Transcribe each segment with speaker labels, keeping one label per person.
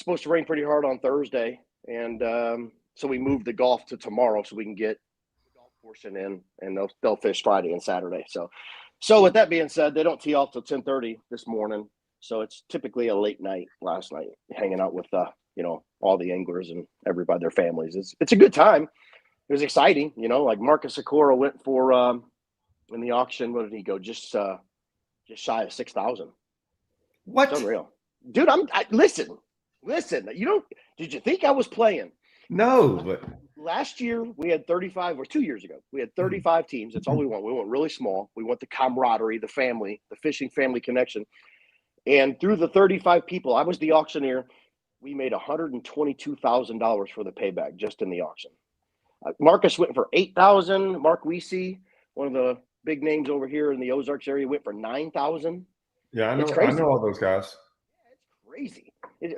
Speaker 1: supposed to rain pretty hard on Thursday, and so we moved the golf to tomorrow so we can get the golf portion in, and they'll fish Friday and Saturday. So with that being said, they don't tee off till 10:30 this morning, so it's typically a late night. Last night, hanging out with all the anglers and everybody, their families. It's a good time. It was exciting, like Marcus Sikora went for in the auction. What did he go? Just shy of 6,000.
Speaker 2: What?
Speaker 1: It's unreal, dude. Listen. Did you think I was playing?
Speaker 2: No, but
Speaker 1: last year we had 35, or 2 years ago we had 35 teams. That's all we want. We want really small. We want the camaraderie, the family, the fishing family connection. And through the 35 people, I was the auctioneer. We made $122,000 for the payback just in the auction. Marcus went for 8,000. Mark Weesey, one of the big names over here in the Ozarks area, went for 9,000.
Speaker 2: Yeah, I know all those guys.
Speaker 1: Yeah, it's crazy.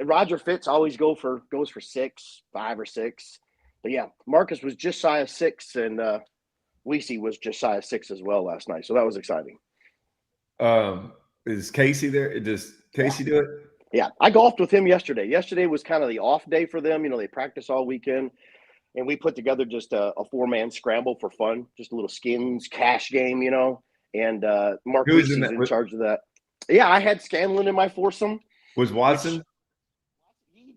Speaker 1: Roger Fitz always goes for 5 or 6. But yeah, Marcus was just shy of 6, and Weesey was just shy of 6 as well last night. So that was exciting.
Speaker 2: Is Casey there? Does Casey do it?
Speaker 1: Yeah, I golfed with him yesterday. Yesterday was kind of the off day for them. They practice all weekend. And we put together just a 4-man scramble for fun, just a little skins cash game, And Mark Weesey's in charge of that. Yeah, I had Scanlon in my foursome.
Speaker 2: Was Watson?
Speaker 1: He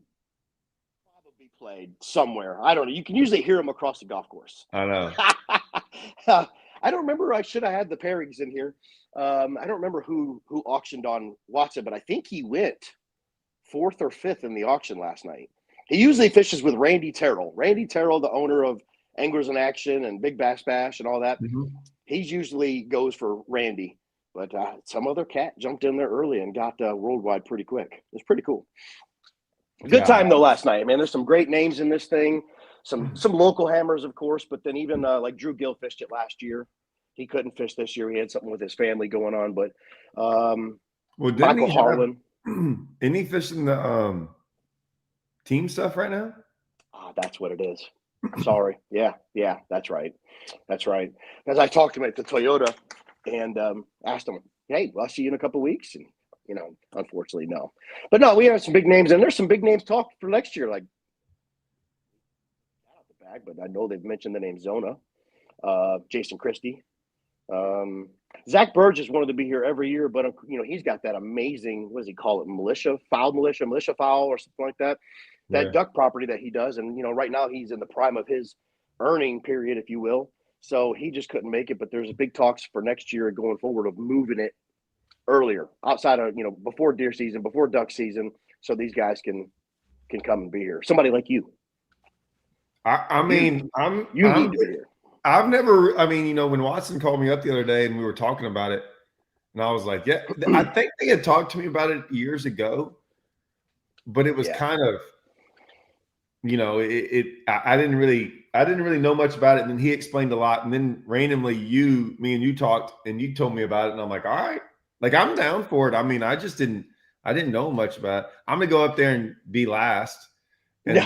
Speaker 1: probably played somewhere. I don't know. You can usually hear him across the golf course.
Speaker 2: I know.
Speaker 1: I don't remember. I should have had the pairings in here. I don't remember who auctioned on Watson, but I think he went 4th or 5th in the auction last night. He usually fishes with Randy Terrell. Randy Terrell, the owner of Anglers in Action and Big Bass Bash and all that. Mm-hmm. He usually goes for Randy. But some other cat jumped in there early and got worldwide pretty quick. It was pretty cool. Good time, though, last night. Man, there's some great names in this thing. Some local hammers, of course, but then even like Drew Gill fished it last year. He couldn't fish this year. He had something with his family going on. But Michael Harlan.
Speaker 2: Isn't he fishing the team stuff right now?
Speaker 1: That's what it is. Sorry. Yeah, that's right. As I talked to him at the Toyota and asked him, hey, well, I'll see you in a couple of weeks. And, unfortunately, no. But no, we have some big names, and there's some big names talked for next year. Like, not the bag, but I know they've mentioned the name Zona, Jason Christie. Zach Burgess wanted to be here every year, but, he's got that amazing, what does he call it, militia fowl or something like that. That duck property that he does. And, right now he's in the prime of his earning period, if you will. So he just couldn't make it. But there's big talks for next year going forward of moving it earlier, outside of, before deer season, before duck season, so these guys can come and be here. Somebody like you.
Speaker 2: I mean,
Speaker 1: you need to be here.
Speaker 2: I've never, when Watson called me up the other day and we were talking about it, and I was like, yeah, I think they had talked to me about it years ago, but it was kind of, I didn't really know much about it. And then he explained a lot. And then randomly me and you talked and you told me about it. And I'm like, all right, like I'm down for it. I mean, I didn't know much about it. I'm going to go up there and be last. And,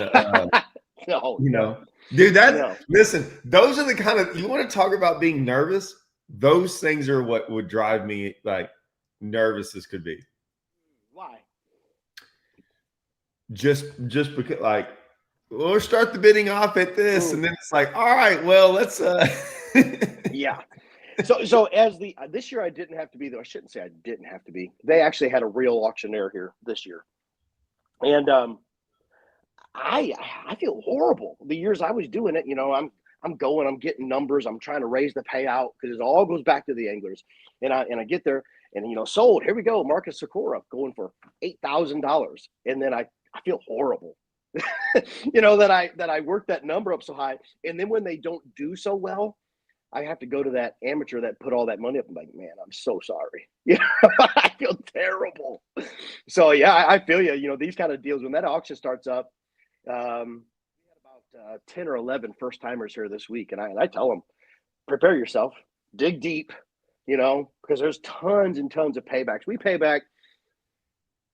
Speaker 2: dude, listen, those are the kind of, you want to talk about being nervous. Those things are what would drive me like nervous as could be.
Speaker 1: Why? Just
Speaker 2: because like, we'll start the bidding off at this. And then it's like, all right, well, let's
Speaker 1: yeah. So as this year I didn't have to be, though. I shouldn't say I didn't have to be. They actually had a real auctioneer here this year. And I feel horrible. The years I was doing it, I'm getting numbers, I'm trying to raise the payout because it all goes back to the anglers. And I get there and sold. Here we go, Marcus Sikora going for $8,000. And then I feel horrible. that I worked that number up so high. And then when they don't do so well, I have to go to that amateur that put all that money up. I'm like, man, I'm so sorry. I feel terrible. So yeah, I feel you. These kind of deals, when that auction starts up, we had about 10 or 11 first timers here this week. And I tell them, prepare yourself, dig deep, because there's tons and tons of paybacks. We pay back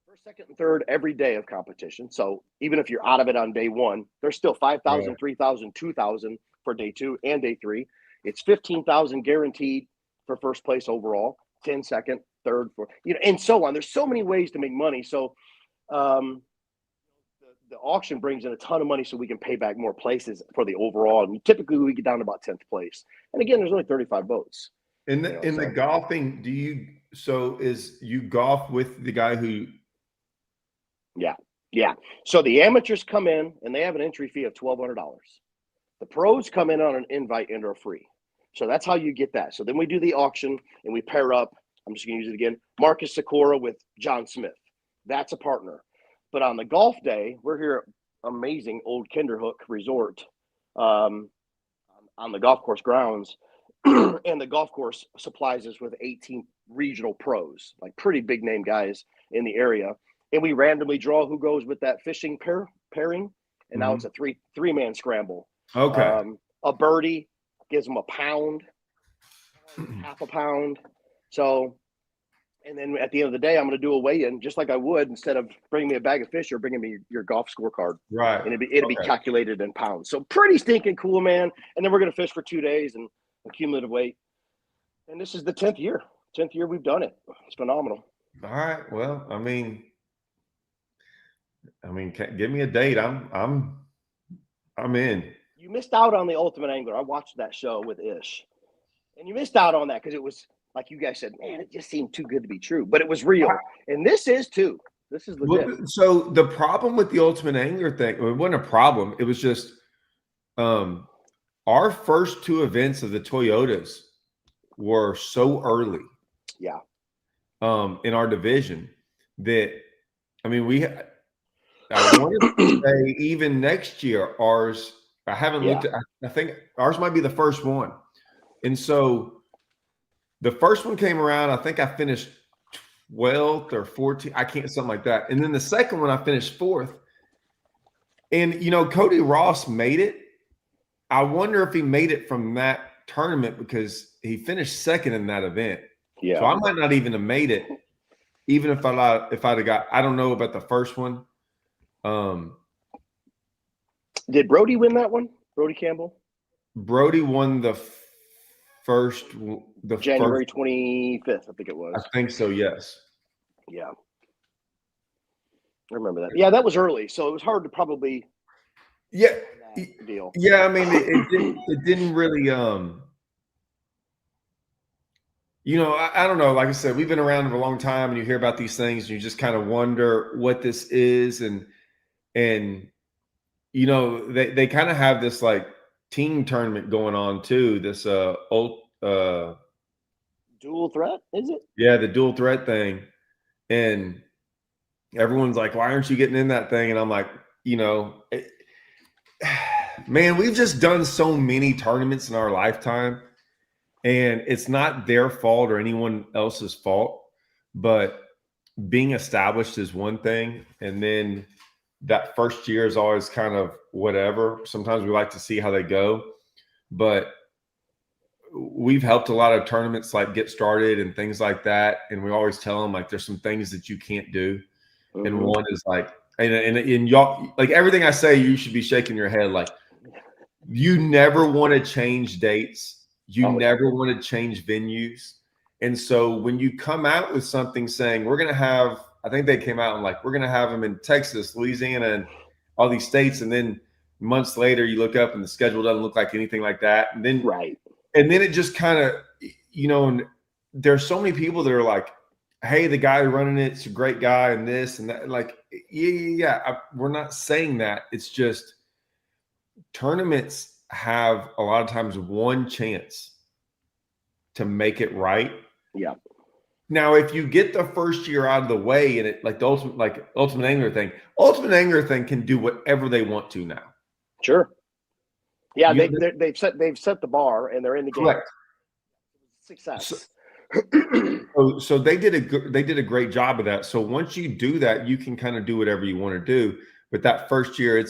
Speaker 1: first, second, and third every day of competition. So even if you're out of it on day one, there's still 5,000, 3,000, 2,000 for day 2 and day 3. It's 15,000 guaranteed for first place overall, 10 second, third, fourth, and so on. There's so many ways to make money. So the the auction brings in a ton of money so we can pay back more places for the overall. And typically we get down to about 10th place. And again, there's only 35 boats.
Speaker 2: In the golfing, is you golf with the guy who?
Speaker 1: Yeah. So the amateurs come in and they have an entry fee of $1,200. The pros come in on an invite and are free. So that's how you get that. So then we do the auction and we pair up. I'm just going to use it again. Marcus Sikora with John Smith. That's a partner. But on the golf day, we're here at amazing old Kinderhook Resort on the golf course grounds. And the golf course supplies us with 18 regional pros, like pretty big name guys in the area. And we randomly draw who goes with that fishing pairing. And now it's a three-man scramble.
Speaker 2: Okay.
Speaker 1: A birdie gives them a pound, half a pound. So, and then at the end of the day, I'm going to do a weigh-in just like I would instead of bringing me a bag of fish or bringing me your golf scorecard.
Speaker 2: Right.
Speaker 1: And it'll be calculated in pounds. So pretty stinking cool, man. And then we're going to fish for 2 days and accumulative weight. And this is the 10th year. 10th year we've done it. It's phenomenal.
Speaker 2: All right. Well, I mean, give me a date. I'm in.
Speaker 1: You missed out on the Ultimate Angler. I watched that show with Ish. And you missed out on that because it was, like you guys said, man, it just seemed too good to be true. But it was real. And this is too. This is legit.
Speaker 2: So the problem with the Ultimate Angler thing, it wasn't a problem. It was just our first 2 events of the Toyotas were so early.
Speaker 1: Yeah.
Speaker 2: In our division that, I mean, I wanted to say even next year, ours, I haven't looked at, I think ours might be the first one. And so the first one came around, I think I finished 12th or 14th, I can't, something like that. And then the second one, I finished 4th. And, Cody Ross made it. I wonder if he made it from that tournament because he finished second in that event.
Speaker 1: Yeah.
Speaker 2: So I might not even have made it, even if I'd have got, I don't know about the first one.
Speaker 1: Did Brody win that one? Brody Campbell?
Speaker 2: Brody won the
Speaker 1: January 25th, I think it was.
Speaker 2: I think so, yes.
Speaker 1: Yeah. I remember that. Yeah, that was early, so it was hard to probably deal.
Speaker 2: Yeah, I mean, it didn't really I don't know. Like I said, we've been around for a long time, and you hear about these things, and you just kind of wonder what this is, and they kind of have this like team tournament going on too. This dual
Speaker 1: threat, is it?
Speaker 2: Yeah, the dual threat thing, and everyone's like, "Why aren't you getting in that thing?" And I'm like, man, we've just done so many tournaments in our lifetime. And it's not their fault or anyone else's fault, but being established is one thing. And then that first year is always kind of whatever. Sometimes we like to see how they go, but we've helped a lot of tournaments like get started and things like that. And we always tell them like, there's some things that you can't do. Mm-hmm. And one is like, and y'all, like everything I say, you should be shaking your head. Like you never want to change dates. You never want to change venues. And so when you come out with something saying we're going to have, I think they came out and like, we're going to have them in Texas, Louisiana, and all these states. And then months later you look up and the schedule doesn't look like anything like that. And then, and then it just kind of, and there's so many people that are like, hey, the guy running it's a great guy and this and that. Like, we're not saying that. It's just tournaments have a lot of times one chance to make it right.
Speaker 1: Yeah.
Speaker 2: Now, if you get the first year out of the way and it like the ultimate angler thing can do whatever they want to now.
Speaker 1: Sure. Yeah, they've set the bar and they're in the game.
Speaker 2: Correct.
Speaker 1: Success.
Speaker 2: So they did a great job of that. So once you do that, you can kind of do whatever you want to do. But that first year,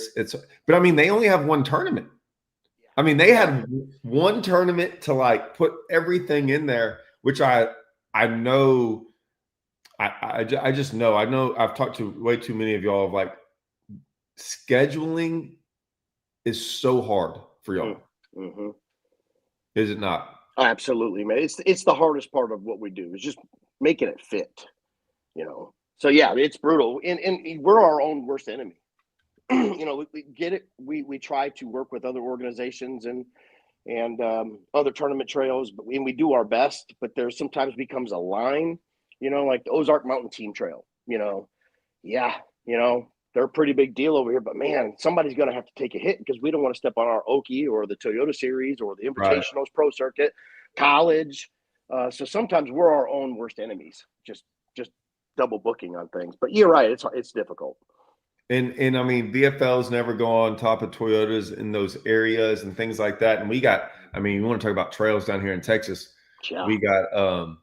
Speaker 2: but I mean, they only have one tournament. I mean, they had one tournament to like put everything in there, which I know, I just know, I've talked to way too many of y'all of like scheduling is so hard for y'all.
Speaker 1: Mm-hmm.
Speaker 2: Is it not?
Speaker 1: Absolutely, man. It's the hardest part of what we do is just making it fit, So yeah, it's brutal. And we're our own worst enemy. we get it. We try to work with other organizations and other tournament trails, but we do our best. But there sometimes becomes a line, like the Ozark Mountain Team Trail. Yeah, they're a pretty big deal over here, but man, somebody's going to have to take a hit because we don't want to step on our Oki or the Toyota Series or the
Speaker 2: Right.
Speaker 1: Invitationals Pro Circuit, college. So sometimes we're our own worst enemies, just double booking on things. But you're right, it's difficult.
Speaker 2: And I mean, BFLs never go on top of Toyotas in those areas and things like that. And we got, I mean, you want to talk about trails down here in Texas.
Speaker 1: Yeah.
Speaker 2: We got,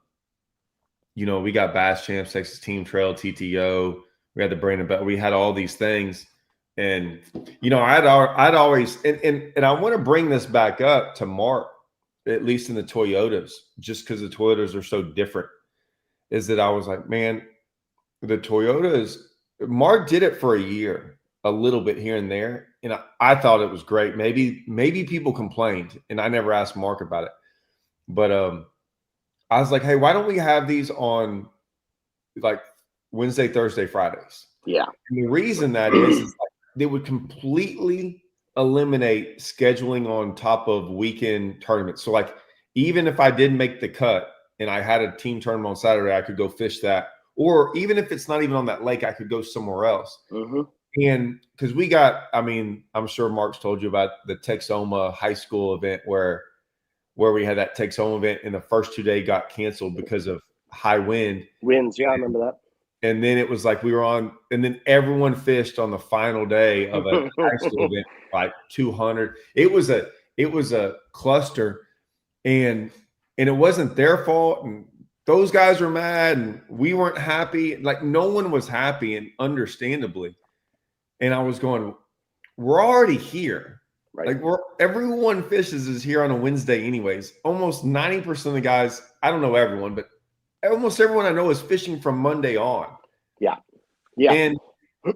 Speaker 2: we got Bass Champs, Texas Team Trail, TTO. We had the Brandon Bell. We had all these things. And, I'd always, and I want to bring this back up to Mark, at least in the Toyotas, just because the Toyotas are so different, is that I was like, man, the Toyotas, Mark did it for a year, a little bit here and there, and I thought it was great. Maybe people complained, and I never asked Mark about it, but I was like, hey, why don't we have these on like Wednesday, Thursday, Fridays?
Speaker 1: Yeah.
Speaker 2: And the reason that is like they would completely eliminate scheduling on top of weekend tournaments. So like even if I didn't make the cut and I had a team tournament on Saturday, I could go fish that. Or even if it's not even on that lake, I could go somewhere else.
Speaker 1: Mm-hmm.
Speaker 2: And because we got, I mean, I'm sure Mark's told you about the Texoma high school event where we had that Texoma event and the first 2 days got canceled because of high winds.
Speaker 1: Yeah, I remember that.
Speaker 2: And then it was like we were on, and then everyone fished on the final day of a high school event, like 200. It was a cluster, and it wasn't their fault. And those guys were mad, and we weren't happy. Like no one was happy, and understandably. And I was going, we're already here.
Speaker 1: Right.
Speaker 2: Like everyone fishes is here on a Wednesday, anyways. Almost 90% of the guys, I don't know everyone, but almost everyone I know is fishing from Monday on.
Speaker 1: Yeah.
Speaker 2: And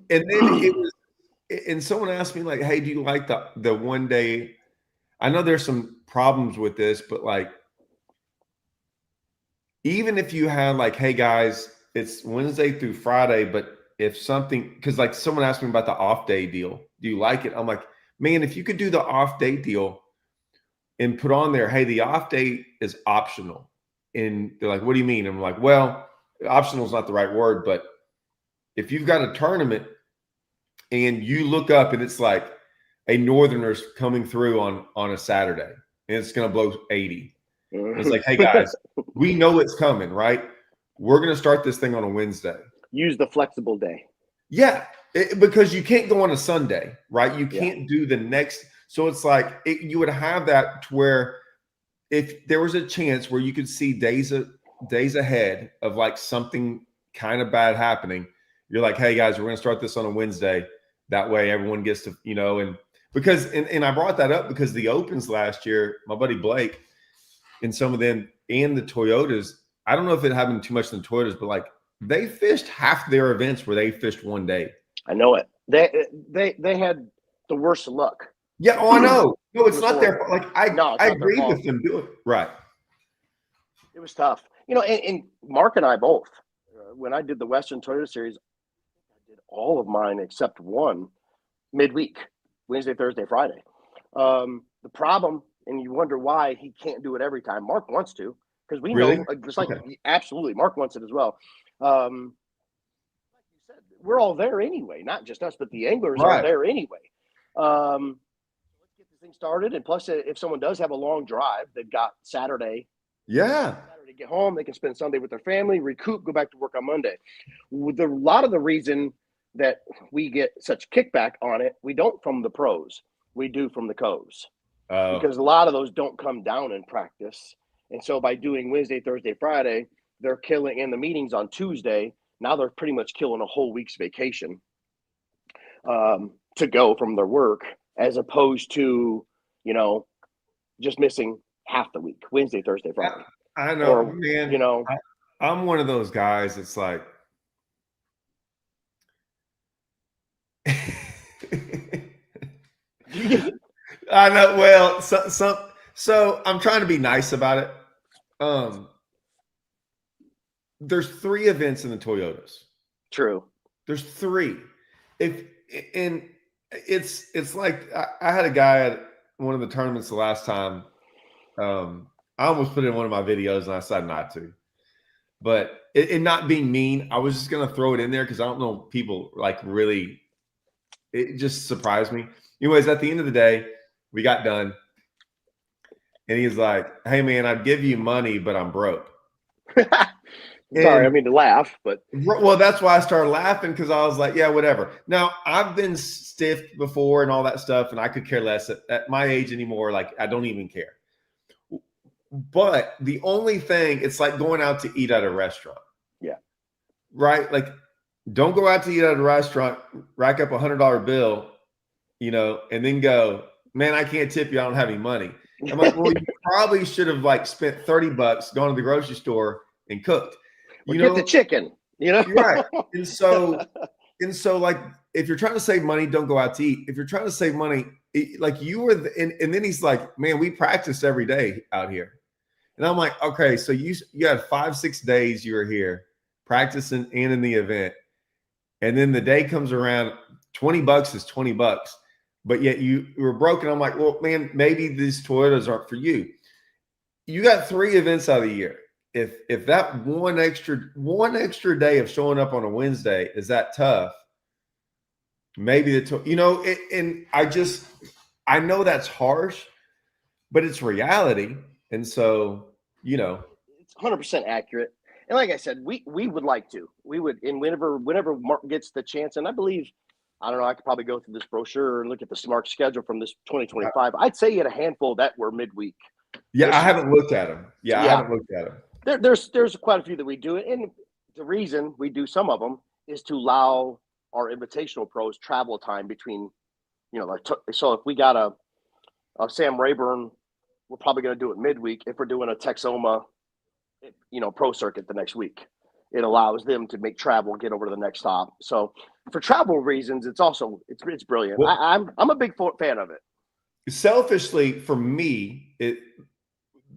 Speaker 2: then it was, and someone asked me like, hey, do you like the 1 day? I know there's some problems with this, but like, even if you had like, hey guys, it's Wednesday through Friday, but if something, because like someone asked me about the off day deal, do you like it? I'm like, man, if you could do the off day deal and put on there, hey, the off day is optional. And they're like, what do you mean? I'm like, well, optional is not the right word, but if you've got a tournament and you look up and it's like a northerner's coming through on a Saturday and it's going to blow 80. And it's like, hey guys, we know it's coming, right? We're going to start this thing on a Wednesday.
Speaker 1: Use the flexible day.
Speaker 2: Yeah, because you can't go on a Sunday, right? You can't do the next. So it's like you would have that to where if there was a chance where you could see days ahead of like something kind of bad happening, you're like, hey guys, we're going to start this on a Wednesday. That way everyone gets to, and because, and I brought that up because the Opens last year, my buddy Blake and some of them and the Toyotas, I don't know if it happened too much in the Toyotas, but like they fished half their events where they fished 1 day.
Speaker 1: I know it. They had the worst luck.
Speaker 2: Yeah, I know. No, it's not their fault. Like I agree with them doing it. Right.
Speaker 1: It was tough. And Mark and I both, when I did the Western Toyota Series, I did all of mine except one midweek, Wednesday, Thursday, Friday. The problem, and you wonder why he can't do it every time. Mark wants to, because we know, just like absolutely, Mark wants it as well. Like you said, we're all there anyway, not just us, but the anglers are there anyway. Let's get this thing started. And plus, if someone does have a long drive, they've got Saturday.
Speaker 2: Yeah.
Speaker 1: Saturday, get home. They can spend Sunday with their family, recoup, go back to work on Monday. A lot of the reason that we get such kickback on it, we don't from the pros. We do from the coves. Because a lot of those don't come down in practice. And so by doing Wednesday, Thursday, Friday, they're killing in the meetings on Tuesday. Now they're pretty much killing a whole week's vacation to go from their work, as opposed to, just missing half the week, Wednesday, Thursday, Friday.
Speaker 2: I know, man. I'm one of those guys that's like, I know. Well, so I'm trying to be nice about it. There's 3 events in the Toyotas.
Speaker 1: True.
Speaker 2: There's 3. And It's like I had a guy at one of the tournaments the last time. I almost put it in one of my videos and I decided not to. But it not being mean, I was just gonna throw it in there because I don't know people like really. It just surprised me. Anyways, at the end of the day, we got done, and he's like, "Hey man, I'd give you money, but I'm broke."
Speaker 1: Sorry, I
Speaker 2: And
Speaker 1: mean to laugh, but
Speaker 2: well, that's why I started laughing because I was like, "Yeah, whatever." Now I've been stiffed before and all that stuff, and I could care less at my age anymore. Like I don't even care. But the only thing, it's like going out to eat at a restaurant.
Speaker 1: yeah,
Speaker 2: Right? Like, don't go out to eat at a restaurant, rack up $100 bill, and then go, man, I can't tip you. I don't have any money. I'm like, well, you probably should have like spent $30, gone to the grocery store and cooked.
Speaker 1: or get the chicken.
Speaker 2: You're right. And so like, if you're trying to save money, don't go out to eat. If you're trying to save money, like you were, and then he's like, man, we practice every day out here. And I'm like, okay, so you had 5-6 days you were here practicing and in the event. And then the day comes around, $20 is $20, but yet you were broken. I'm like, well, man, maybe these Toyotas aren't for you. You got 3 events out of the year. If that one extra day of showing up on a Wednesday is that tough, maybe and I know that's harsh, but it's reality. And so,
Speaker 1: it's 100% accurate. And like I said, we would like to. We would, and whenever Mark gets the chance, and I believe, I don't know, I could probably go through this brochure and look at the smart schedule from this 2025. I'd say you had a handful that were midweek.
Speaker 2: Yeah, I haven't looked at them. I haven't looked at them.
Speaker 1: There's quite a few that we do, and the reason we do some of them is to allow our invitational pros travel time between, so if we got a Sam Rayburn, we're probably going to do it midweek. If we're doing a Texoma, pro circuit the next week, it allows them to make travel, get over to the next stop. So for travel reasons, it's brilliant.
Speaker 2: Well,
Speaker 1: I'm a big fan of it.
Speaker 2: Selfishly, for me,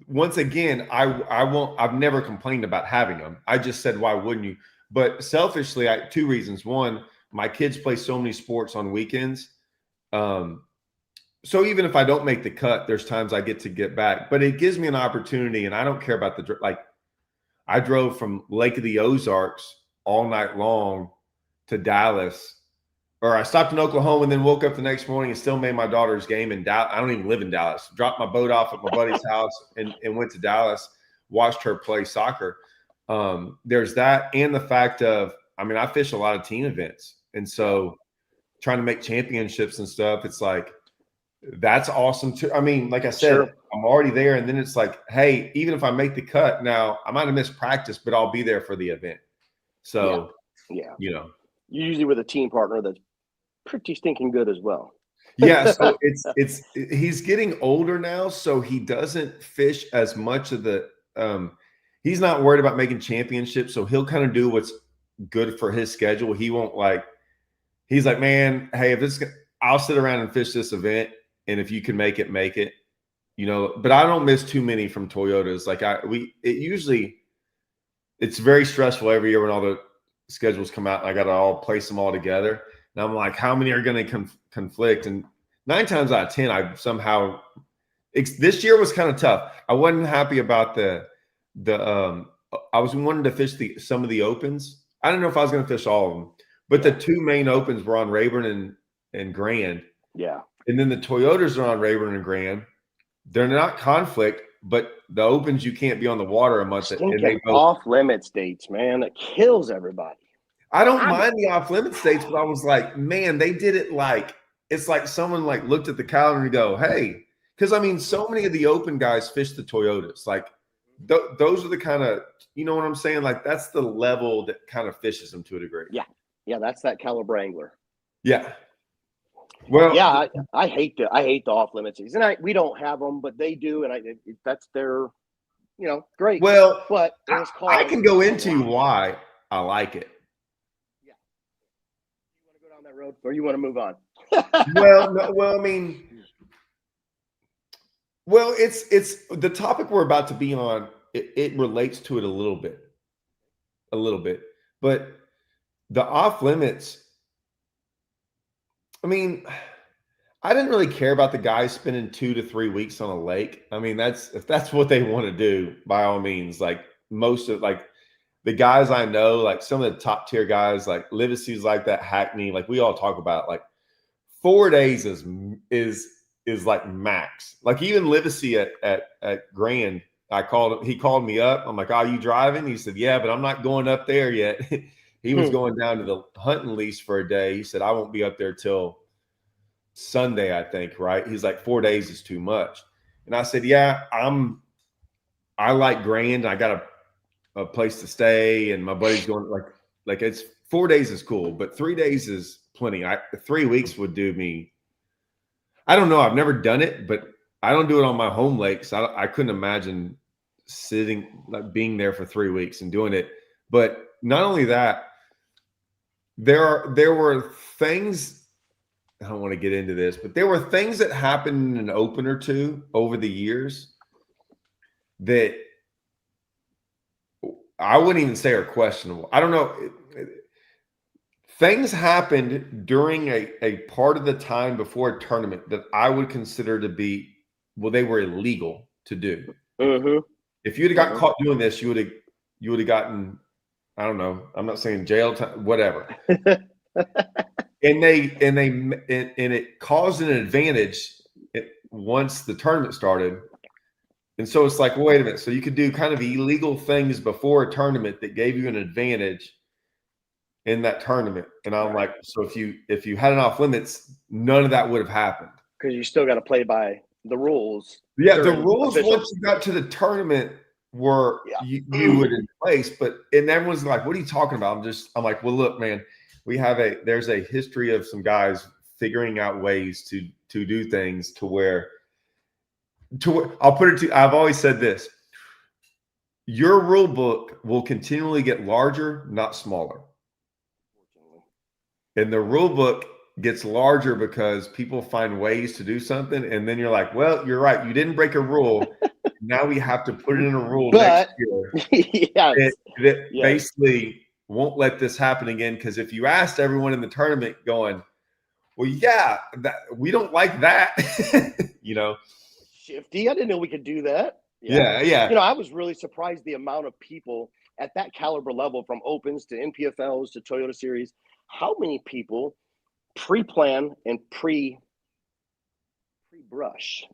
Speaker 2: once again, I've never complained about having them. I just said, why wouldn't you? But selfishly, 2 reasons. One, my kids play so many sports on weekends. So even if I don't make the cut, there's times I get back, but it gives me an opportunity, and I don't care about I drove from Lake of the Ozarks all night long to Dallas, or I stopped in Oklahoma and then woke up the next morning and still made my daughter's game in Dallas. I don't even live in Dallas. Dropped my boat off at my buddy's house and went to Dallas, watched her play soccer. There's that, and the fact of, I fish a lot of team events. And so trying to make championships and stuff, it's like, that's awesome too. Like I said, sure. I'm already there. And then it's like, hey, even if I make the cut now, I might have missed practice, but I'll be there for the event. So,
Speaker 1: yeah.
Speaker 2: You're
Speaker 1: usually with a team partner that's pretty stinking good as well.
Speaker 2: Yeah. So he's getting older now. So he doesn't fish as much of the, he's not worried about making championships. So he'll kind of do what's good for his schedule. He won't he's like, man, hey, I'll sit around and fish this event. And if you can make it, but I don't miss too many from Toyotas. It's very stressful every year when all the schedules come out and I got to all place them all together. And I'm like, how many are going to conflict? And 9 times out of 10, this year was kind of tough. I wasn't happy about I was wanting to fish some of the opens. I don't know if I was going to fish all of them, but the 2 main opens were on Rayburn and Grand.
Speaker 1: Yeah.
Speaker 2: And then the Toyotas are on Rayburn and Grand. They're not conflict, but the opens, you can't be on the water a month.
Speaker 1: And they off limits dates, man. It kills everybody.
Speaker 2: I don't mind the off limits dates, but I was like, man, they did it it's like someone looked at the calendar and go, hey, because so many of the open guys fish the Toyotas. Those are the kind of, you know what I'm saying? That's the level that kind of fishes them to a degree.
Speaker 1: Yeah. Yeah. That's that caliber angler.
Speaker 2: Yeah. Well,
Speaker 1: yeah, I hate the off limits, and we don't have them, but they do, and that's their, great.
Speaker 2: Well,
Speaker 1: but
Speaker 2: I can go into why I like it.
Speaker 1: Yeah, you want to go down that road, or you want to move on?
Speaker 2: It's the topic we're about to be on. It relates to it a little bit, but the off limits. I mean, I didn't really care about the guys spending 2 to 3 weeks on a lake. I mean, if that's what they want to do, by all means. Like most of like the guys I know, like some of the top tier guys, like Livisy's like that, Hackney, like we all talk about, like 4 days is like max. Like even Livesey at Grand, he called me up. I'm like, "Are you driving?" He said, "Yeah, but I'm not going up there yet." He was going down to the hunting lease for a day. He said, "I won't be up there till Sunday, I think." Right? He's like, 4 days is too much. And I said, "Yeah, I like Grand. I got a place to stay, and my buddy's going like it's 4 days is cool, but 3 days is plenty. 3 weeks would do me. I don't know. I've never done it, but I don't do it on my home lakes. I couldn't imagine sitting, like being there for 3 weeks and doing it. But not only that, there were things. I don't want to get into this, but there were things that happened in an open or two over the years that I wouldn't even say are questionable. I don't know. Things happened during a part of the time before a tournament that I would consider to be, well, they were illegal to do.
Speaker 1: Mm-hmm.
Speaker 2: If you'd have got caught doing this, you would have gotten, I don't know, I'm not saying jail time, whatever. and it caused an advantage once the tournament started. And so it's like, well, wait a minute. So you could do kind of illegal things before a tournament that gave you an advantage in that tournament. And I'm like, so if you had it off limits, none of that would have happened.
Speaker 1: Because you still got to play by the rules.
Speaker 2: Yeah, the rules once you got to the tournament were you would in place, and everyone's like, "What are you talking about?" I'm like, "Well, look, man, there's a history of some guys figuring out ways to do things to where I'll put it to. I've always said this: your rule book will continually get larger, not smaller, and the rule book gets larger because people find ways to do something, and then you're like, well, you're right, you didn't break a rule. Now we have to put it in a rule next year that basically won't let this happen again. Because if you asked everyone in the tournament going, well, yeah, we don't like that,
Speaker 1: shifty. I didn't know we could do that.
Speaker 2: Yeah.
Speaker 1: I was really surprised the amount of people at that caliber level, from opens to NPFLs to Toyota Series, how many people pre-plan and pre-brush,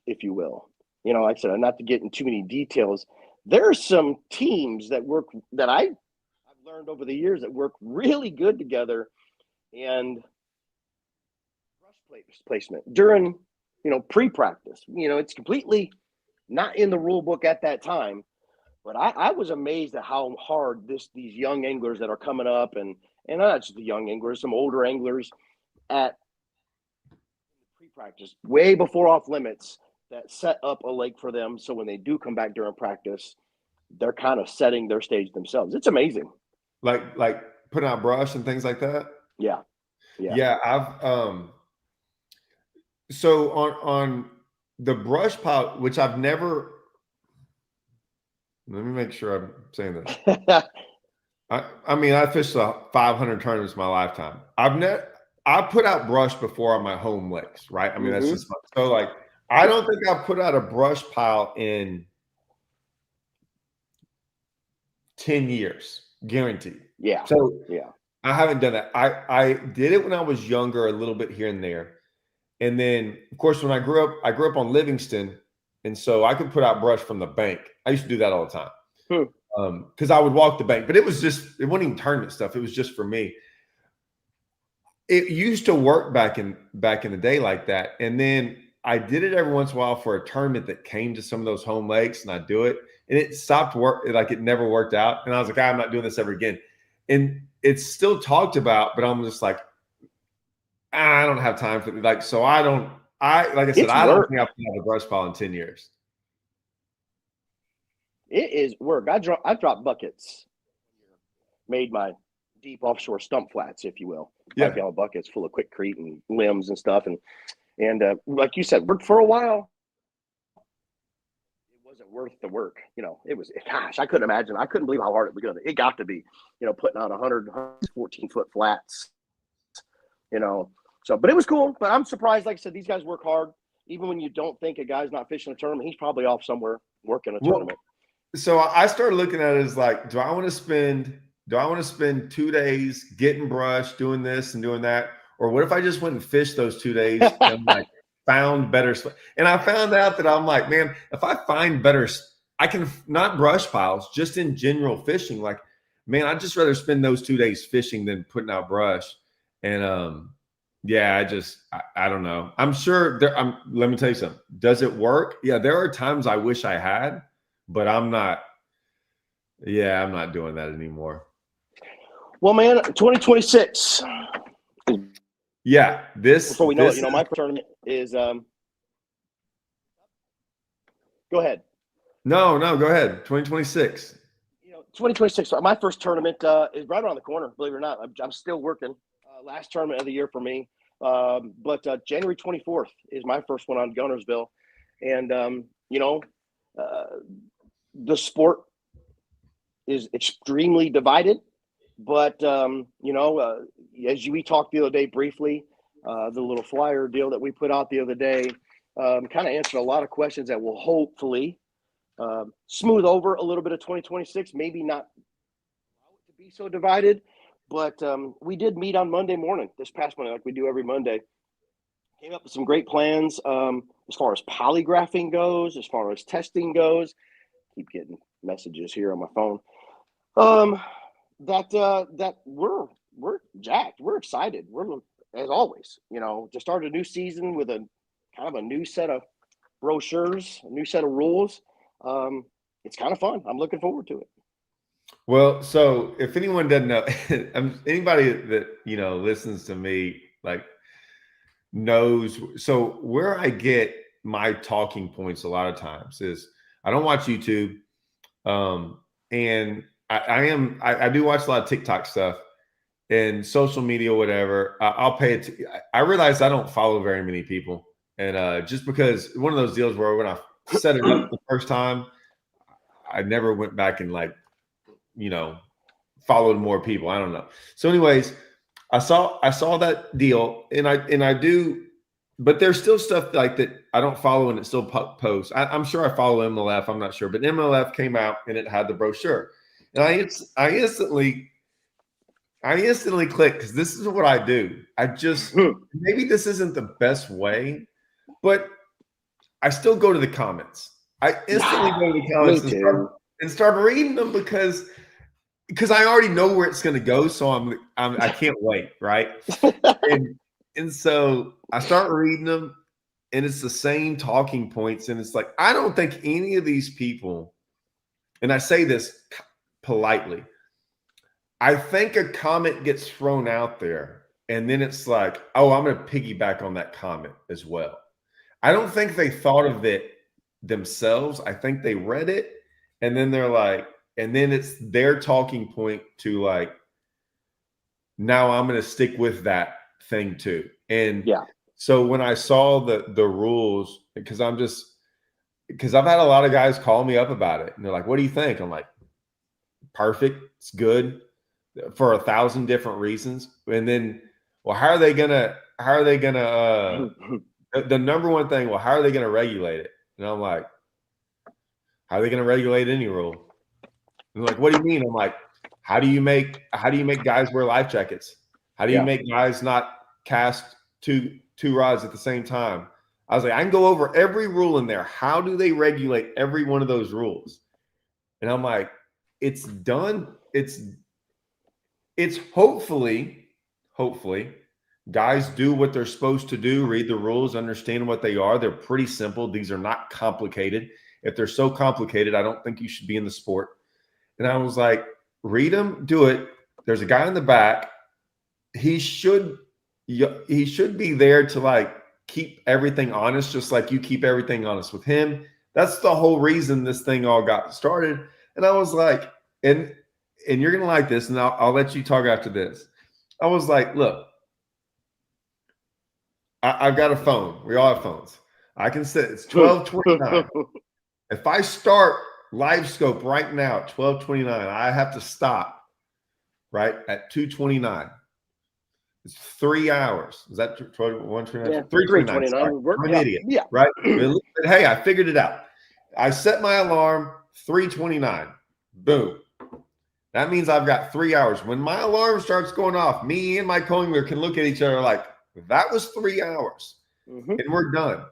Speaker 1: if you will. Like I said, not to get in too many details, there are some teams that I've learned over the years that work really good together, and brush placement during, pre-practice. It's completely not in the rule book at that time, but I was amazed at how hard these young anglers that are coming up, and not just the young anglers, some older anglers at pre-practice, way before off limits, that set up a lake for them. So when they do come back during practice, they're kind of setting their stage themselves. It's amazing.
Speaker 2: Like putting out brush and things like that.
Speaker 1: Yeah.
Speaker 2: I've so on the brush pile, which I've never. Let me make sure I'm saying this. I mean, I fished 500 tournaments in my lifetime. I put out brush before on my home lakes, right? I mean, that's just so like, I don't think I've put out a brush pile in 10 years, guaranteed.
Speaker 1: Yeah.
Speaker 2: So I haven't done that. I did it when I was younger, a little bit here and there. And then, of course, when I grew up on Livingston. And so I could put out brush from the bank. I used to do that all the time. Because I would walk the bank, but it wasn't even tournament stuff. It was just for me. It used to work back in the day like that. And then I did it every once in a while for a tournament that came to some of those home lakes, and I do it. And it stopped work. Like it never worked out. And I was like, I'm not doing this ever again. And it's still talked about, but I'm just like, I don't have time for it. Like, so I don't think I've put out a brush pile in 10 years.
Speaker 1: It is work. I dropped buckets, made my deep offshore stump flats, if you will. 5-gallon buckets full of quickcrete and limbs and stuff. And like you said, worked for a while. It wasn't worth the work. It was, gosh, I couldn't imagine. I couldn't believe how hard it was going to be. It got to be, putting out 114-foot flats, So, but it was cool. But I'm surprised. Like I said, these guys work hard. Even when you don't think a guy's not fishing a tournament, he's probably off somewhere working a
Speaker 2: Well,
Speaker 1: tournament.
Speaker 2: so I started looking at it as like, do I want to spend 2 days getting brushed, doing this and doing that? Or what if I just went and fished those 2 days and like found better? And I found out that I'm like, man, if I find better, I can not brush piles, just in general fishing. Like, man, I'd just rather spend those 2 days fishing than putting out brush. And yeah, I don't know. I'm sure let me tell you something. Does it work? Yeah, there are times I wish I had, but I'm not doing that anymore.
Speaker 1: Well, man, 2026.
Speaker 2: Yeah,
Speaker 1: before we know it, my tournament is go ahead.
Speaker 2: No, go ahead. 2026.
Speaker 1: 2026. My first tournament is right around the corner. Believe it or not, I'm still working. Last tournament of the year for me, but January 24th is my first one on Gunnersville, and the sport is extremely divided. But as we talked the other day briefly, the little flyer deal that we put out the other day kind of answered a lot of questions that will hopefully smooth over a little bit of 2026. Maybe not to be so divided, but we did meet on Monday morning, this past Monday, like we do every Monday. Came up with some great plans as far as polygraphing goes, as far as testing goes. Keep getting messages here on my phone. That we're jacked. We're excited. We're, as always, to start a new season with a kind of a new set of brochures, a new set of rules. It's kind of fun. I'm looking forward to it.
Speaker 2: Well, so if anyone doesn't know, anybody that listens to me like knows. So where I get my talking points a lot of times is I don't watch YouTube, and I do watch a lot of TikTok stuff and social media, whatever. I'll pay it. I realize I don't follow very many people, and just because one of those deals where when I set it up the first time, I never went back and followed more people. I don't know. So, anyways, I saw that deal, and I do, but there's still stuff like that I don't follow, and it still posts. I'm sure I follow MLF. I'm not sure, but MLF came out and it had the brochure. And I instantly click because this is what I do. I just maybe this isn't the best way, but I still go to the comments. I instantly go to the comments and start reading them because I already know where it's going to go. So I can't wait, right? and so I start reading them, and it's the same talking points, and it's like I don't think any of these people, and I say this politely, I think a comment gets thrown out there and then it's like, oh, I'm going to piggyback on that comment as well. I don't think they thought of it themselves. I think they read it and then they're like, and then it's their talking point to like, now I'm going to stick with that thing too. And
Speaker 1: yeah.
Speaker 2: So when I saw the rules, because I've had a lot of guys call me up about it and they're like, what do you think? I'm like, perfect. It's good for 1,000 different reasons. And then, well, how are they gonna the number one thing, well, how are they gonna regulate it? And I'm like, how are they gonna regulate any rule? And like, what do you mean? I'm like, how do you make guys wear life jackets? How do you make guys not cast two rods at the same time? I was like, I can go over every rule in there. How do they regulate every one of those rules? And I'm like, it's done. It's hopefully guys do what they're supposed to do, read the rules, understand what they are. They're pretty simple. These are not complicated. If they're so complicated, I don't think you should be in the sport. And I was like, read them, do it. There's a guy in the back. He should be there to like keep everything honest, just like you keep everything honest with him. That's the whole reason this thing all got started. And I was like, and you're going to like this, and I'll let you talk after this. I was like, look, I've got a phone. We all have phones. I can say it's 12:29. If I start live scope right now at 12:29, I have to stop right at 2:29. It's 3 hours. Is that 129?
Speaker 1: Yeah,
Speaker 2: 329. Sorry.
Speaker 1: 329 would work.
Speaker 2: I'm an
Speaker 1: Yeah,
Speaker 2: idiot,
Speaker 1: yeah.
Speaker 2: right? But hey, I figured it out. I set my alarm 329. Boom. That means I've got 3 hours. When my alarm starts going off, me and my coingler can look at each other like, that was 3 hours.
Speaker 1: Mm-hmm.
Speaker 2: And we're done.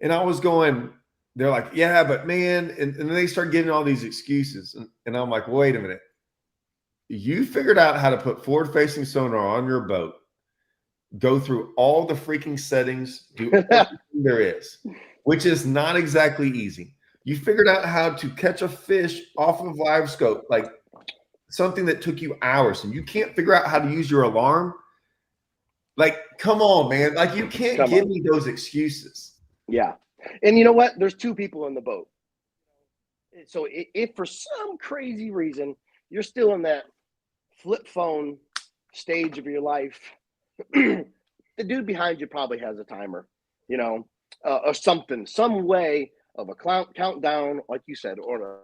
Speaker 2: And I was going, they're like, yeah, but man, and then they start giving all these excuses. And I'm like, wait a minute. You figured out how to put forward-facing sonar on your boat, go through all the freaking settings, do everything there is, which is not exactly easy. You figured out how to catch a fish off of live scope, like something that took you hours, and you can't figure out how to use your alarm. Like, come on, man. Like, you can't give me those excuses.
Speaker 1: Yeah. And you know what? There's two people in the boat. So if for some crazy reason you're still in that flip phone stage of your life, the dude behind you probably has a timer, or something, some way of a countdown, like you said, or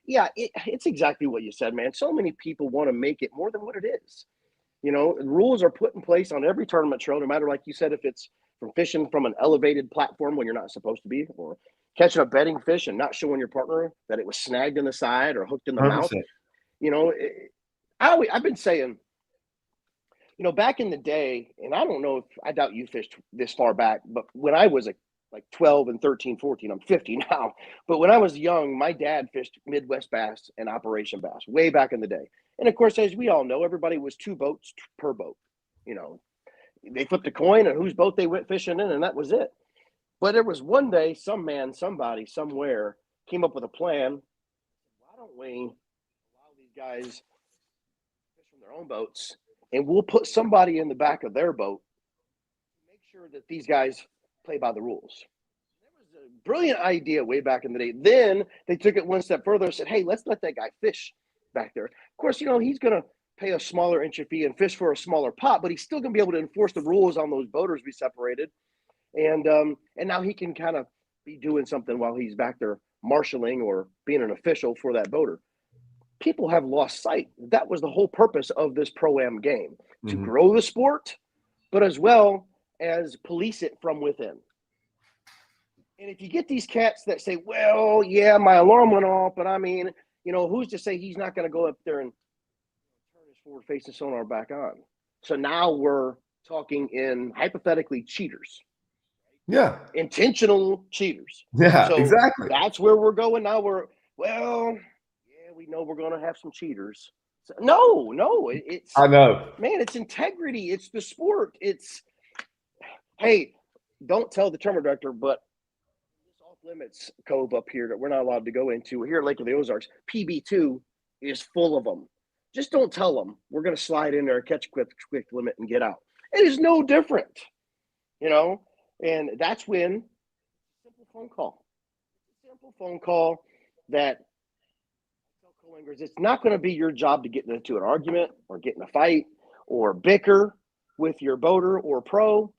Speaker 1: yeah, it's exactly what you said, man. So many people want to make it more than what it is. Rules are put in place on every tournament trail, no matter, like you said, if it's from fishing from an elevated platform when you're not supposed to be, or catching a bedding fish and not showing your partner that it was snagged in the side or hooked in the
Speaker 2: 100%.
Speaker 1: mouth. I've been saying, back in the day, and I doubt you fished this far back, but when I was like 12 and 13, 14, I'm 50 now. But when I was young, my dad fished Midwest bass and Operation Bass way back in the day. And of course, as we all know, everybody was 2 boats per boat. They flipped a coin and whose boat they went fishing in, and that was it. But there was one day, some man, somebody, somewhere came up with a plan. Why don't we allow these guys fish from their own boats, and we'll put somebody in the back of their boat to make sure that these guys play by the rules. That was a brilliant idea way back in the day. Then they took it one step further and said, hey, let's let that guy fish back there. Of course, he's going to pay a smaller entry fee and fish for a smaller pot, but he's still going to be able to enforce the rules on those boaters we separated. And now he can kind of be doing something while he's back there marshaling or being an official for that boater. People have lost sight. That was the whole purpose of this pro-am game, to grow the sport, but as well as police it from within. And if you get these cats that say, well, yeah, my alarm went off, but I mean, who's to say he's not going to go up there and turn his forward-facing sonar back on? So now we're talking in hypothetically cheaters.
Speaker 2: Yeah.
Speaker 1: Intentional cheaters.
Speaker 2: Yeah,
Speaker 1: so
Speaker 2: exactly.
Speaker 1: That's where we're going now. We know we're going to have some cheaters. So, no, it's
Speaker 2: I know,
Speaker 1: man, it's integrity. It's the sport. Hey, don't tell the tournament director, but this off limits cove up here that we're not allowed to go into here at Lake of the Ozarks, PB2 is full of them. Just don't tell them we're going to slide in there, catch quick limit, and get out. It is no different, and that's when simple phone call. Simple phone call that it's not going to be your job to get into an argument or get in a fight or bicker with your boater or pro.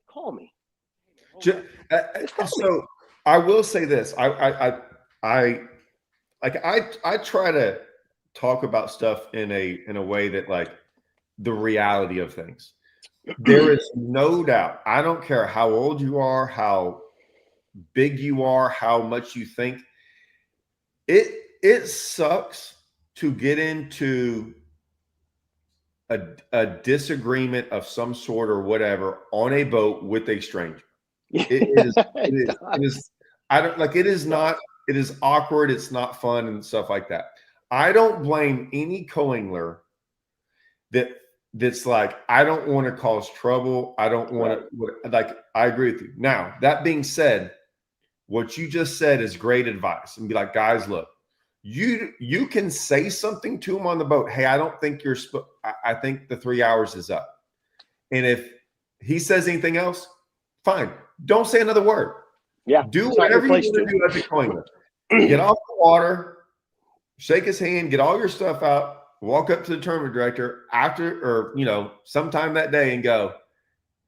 Speaker 1: Call me.
Speaker 2: So I will say this. I try to talk about stuff in a way that, like, the reality of things. There is no doubt. I don't care how old you are, how big you are, how much you think. It sucks to get into a disagreement of some sort or whatever on a boat with a stranger. It is. I don't like. It is not. It is awkward. It's not fun and stuff like that. I don't blame any co-angler that's like, I don't want to cause trouble. I don't want to, like, I agree with you. Now, that being said, what you just said is great advice, and be like, guys, look, you can say something to them on the boat. Hey, I don't think I think the 3 hours is up. And if he says anything else, fine. Don't say another word.
Speaker 1: Yeah.
Speaker 2: Do whatever you want to do as a co-angler. Get off the water, shake his hand, get all your stuff out, walk up to the tournament director after, or, sometime that day and go,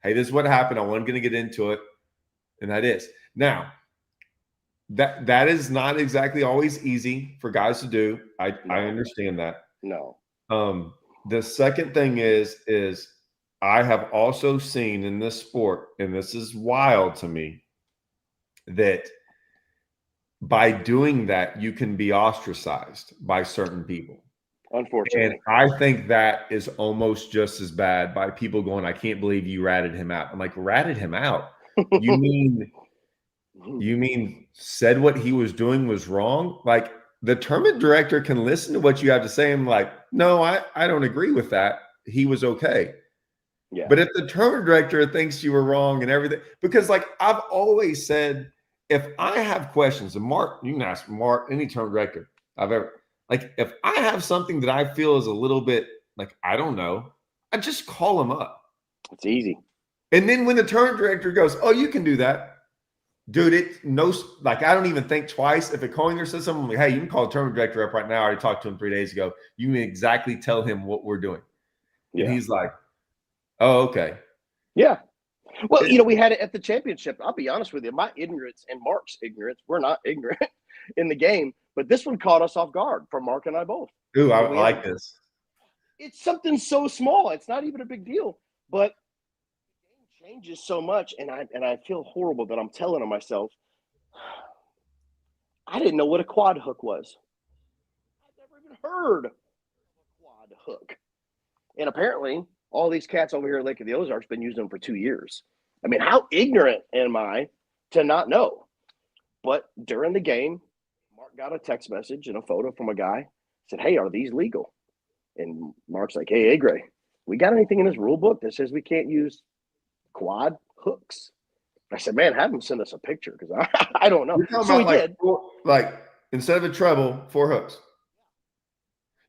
Speaker 2: hey, this is what happened. I wasn't going to get into it. And that is. Now, that is not exactly always easy for guys to do. I understand that.
Speaker 1: No.
Speaker 2: The second thing is I have also seen in this sport, and this is wild to me, that by doing that, you can be ostracized by certain people. And
Speaker 1: Unfortunately.
Speaker 2: I think that is almost just as bad by people going, I can't believe you ratted him out. I'm like, ratted him out? You mean said what he was doing was wrong? Like the tournament director can listen to what you have to say and like, no, I don't agree with that. He was okay.
Speaker 1: Yeah.
Speaker 2: But if the tournament director thinks you were wrong and everything, because like I've always said, if I have questions, and Mark, you can ask Mark, any tournament director I've ever, like if I have something that I feel is a little bit like, I don't know, I just call him up.
Speaker 1: It's easy.
Speaker 2: And then when the tournament director goes, oh, you can do that. Dude, it no, like I don't even think twice. If a coiner says something, I'm like, hey, you can call the tournament director up right now. I already talked to him 3 days ago. You can exactly tell him what we're doing. And
Speaker 1: Yeah.
Speaker 2: he's like, oh, okay.
Speaker 1: Yeah. Well, you know, we had it at the championship. I'll be honest with you. My ignorance and Mark's ignorance, we're not ignorant in the game, but this one caught us off guard for Mark and I both.
Speaker 2: Ooh, I
Speaker 1: We
Speaker 2: like this.
Speaker 1: It's something so small. It's not even a big deal, but the game changes so much. And I feel horrible that I'm telling myself, I didn't know what a quad hook was. I've never even heard of a quad hook. And apparently, all these cats over here at Lake of the Ozarks been using them for 2 years. I mean, how ignorant am I to not know? But during the game, Mark got a text message and a photo from a guy. Said, "Hey, are these legal?" And Mark's like, "Hey, Gray, we got anything in this rule book that says we can't use quad hooks?" I said, "Man, have them send us a picture because I don't know."
Speaker 2: You're talking
Speaker 1: So he
Speaker 2: about
Speaker 1: did.
Speaker 2: like instead of a treble, 4 hooks.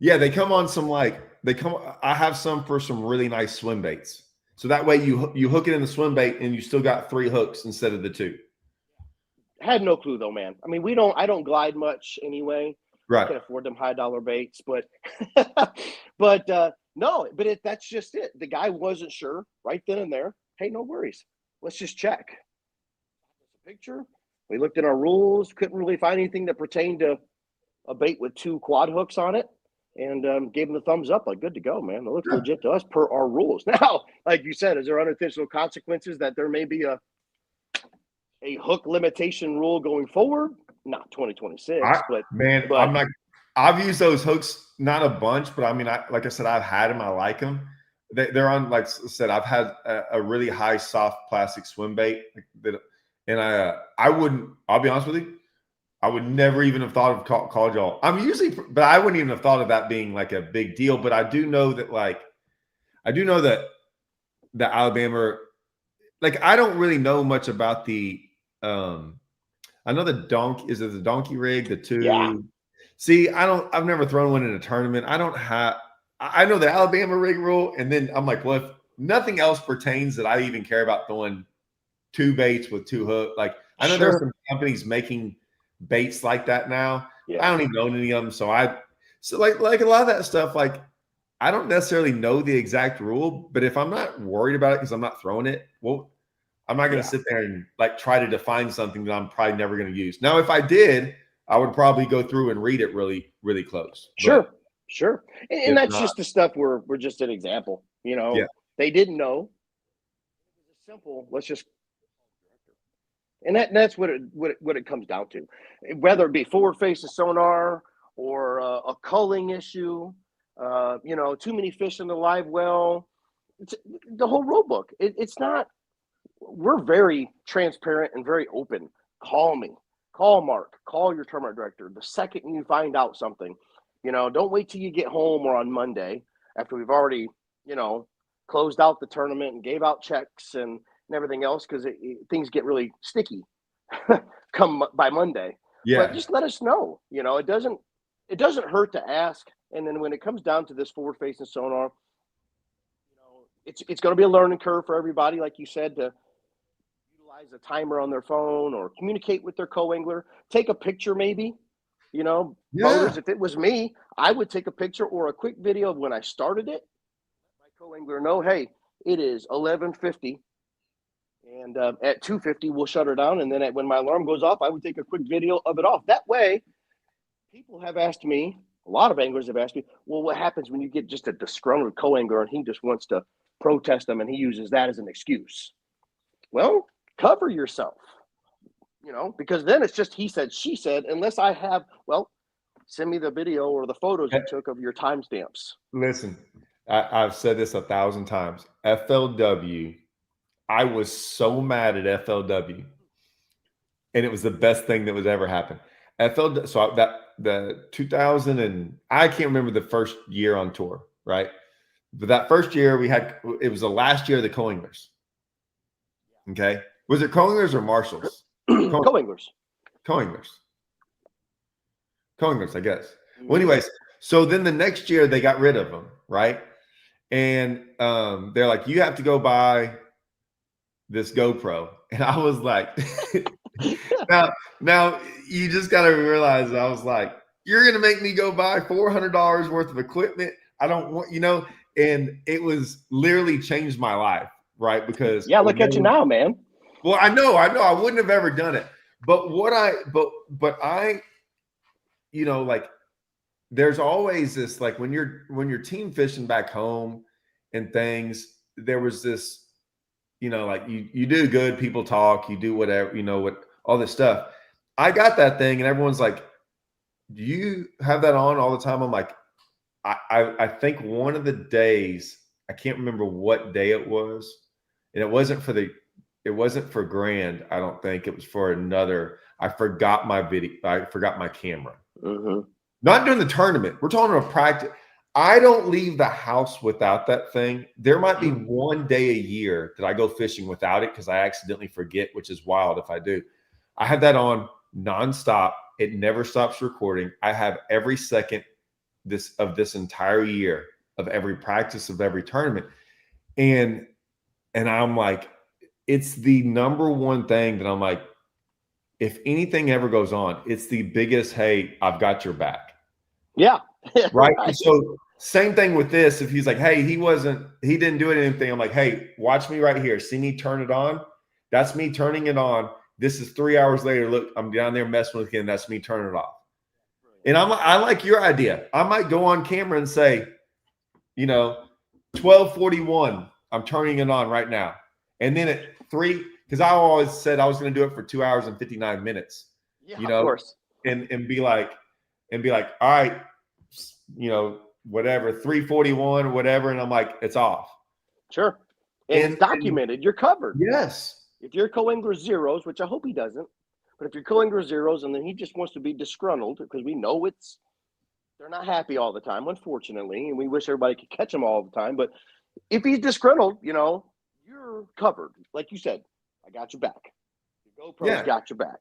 Speaker 2: Yeah, they come on some like they come. I have some for some really nice swim baits. So that way you hook it in the swim bait and you still got 3 hooks instead of the 2.
Speaker 1: Had no clue though, man. I mean, I don't glide much anyway. I
Speaker 2: Right.
Speaker 1: can afford them high dollar baits, but but no, but that's just it. The guy wasn't sure right then and there. Hey, no worries. Let's just check. A picture. We looked in our rules, couldn't really find anything that pertained to a bait with 2 quad hooks on it, and gave him the thumbs up. Like, good to go, man. It looks
Speaker 2: Yeah.
Speaker 1: legit to us per our rules. Now, like you said, is there unintentional consequences that there may be a hook limitation rule going forward? Not 2026, but
Speaker 2: I'm not. I've used those hooks not a bunch, but I mean, like I said, I've had them. I like them. They're on, like I said, I've had a really high soft plastic swim bait that, and I wouldn't. I'll be honest with you. I would never even have thought of called y'all. I'm usually, but I wouldn't even have thought of that being like a big deal. But I do know that, the Alabama, like I don't really know much about the. I know the donkey. Is it the donkey rig? The 2.
Speaker 1: yeah,
Speaker 2: See, I've never thrown one in a tournament. I don't have. I know the Alabama rig rule, and then I'm like, well, if nothing else pertains that I even care about throwing 2 baits with 2 hooks. Like I know there's
Speaker 1: sure,
Speaker 2: some companies making baits like that now. I
Speaker 1: yeah,
Speaker 2: don't even own any of them, so like a lot of that stuff. Like I don't necessarily know the exact rule, but if I'm not worried about it because I'm not throwing it, well, I'm not going to
Speaker 1: yeah,
Speaker 2: sit there and like try to define something that I'm probably never going to use. Now, if I did, I would probably go through and read it really, really close.
Speaker 1: sure,
Speaker 2: But
Speaker 1: sure. And
Speaker 2: if
Speaker 1: that's
Speaker 2: not,
Speaker 1: just the stuff we're just an example. You
Speaker 2: yeah,
Speaker 1: know, they didn't know. It's simple. Let's just, and that's what it comes down to, whether it be forward facing sonar or a culling issue. You know, too many fish in the live well. It's, the whole rule book. It's not. We're very transparent and very open. Call me, call Mark, call your tournament director the second you find out something. You know, don't wait till you get home or on Monday after we've already, you know, closed out the tournament and gave out checks and everything else because things get really sticky come by Monday. But
Speaker 2: yeah,
Speaker 1: just let us know. You know, it doesn't hurt to ask. And then when it comes down to this forward facing sonar, you know, it's going to be a learning curve for everybody, like you said, to utilize a timer on their phone or communicate with their co-angler. Take a picture, maybe. You know,
Speaker 2: yeah,
Speaker 1: boaters, if it was me, I would take a picture or a quick video of when I started it. My co-angler know, hey, it is 11:50, and at 2:50 we'll shut her down. And then when my alarm goes off, I would take a quick video of it off. That way, people have asked me, A lot of anglers have asked me, well, what happens when you get just a disgruntled co-angler and he just wants to protest them and he uses that as an excuse? Well, cover yourself, because then it's just he said, she said, unless I have, well, send me the video or the photos you took of your timestamps.
Speaker 2: Listen, I've said this 1,000 times. FLW, I was so mad at FLW, and it was the best thing that was ever happened. FLW, so that the 2000 and I can't remember the first year on tour, right? But that first year it was the last year of the co-anglers. Okay, was it co-anglers or marshals?
Speaker 1: Co-anglers.
Speaker 2: Co-anglers, I guess. Well, anyways, so then the next year they got rid of them, right? And they're like, you have to go buy this GoPro. And I was like, now you just got to realize, I was like, you're going to make me go buy $400 worth of equipment. I don't want, and it was literally changed my life, right? Because
Speaker 1: look at you now, man.
Speaker 2: Well, I know, I wouldn't have ever done it. But like, there's always this, like, when you're team fishing back home and things, there was this, like, you do good, people talk, you do whatever, what, all this stuff. I got that thing and everyone's like, do you have that on all the time? I'm like, I think one of the days, I can't remember what day it was, and it wasn't for Grand. I don't think it was for another. I forgot my camera. Not during the tournament. We're talking about practice. I don't leave the house without that thing. There might be one day a year that I go fishing without it because I accidentally forget, which is wild if I do. I have that on nonstop. It never stops recording. I have every second of this entire year, of every practice, of every tournament. And I'm like, it's the number one thing that I'm like, if anything ever goes on, it's the biggest, hey, I've got your back.
Speaker 1: Yeah.
Speaker 2: Right. So same thing with this. If he's like, hey, he didn't do anything. I'm like, hey, watch me right here. See me turn it on? That's me turning it on. This is 3 hours later. Look, I'm down there messing with you, and that's me turning it off. And I like your idea. I might go on camera and say, 12:41, I'm turning it on right now. And then at 3, because I always said I was going to do it for 2 hours and 59 minutes.
Speaker 1: Yeah, of course.
Speaker 2: And be like, all right, whatever, 3:41, whatever. And I'm like, it's off.
Speaker 1: Sure. And it's documented. You're covered.
Speaker 2: Yes.
Speaker 1: If you're co-angler zeros, which I hope he doesn't, but if you're co-angler zeros and then he just wants to be disgruntled, because we know they're not happy all the time, unfortunately, and we wish everybody could catch them all the time. But if he's disgruntled, you're covered. Like you said, I got your back. Your GoPro's got your back.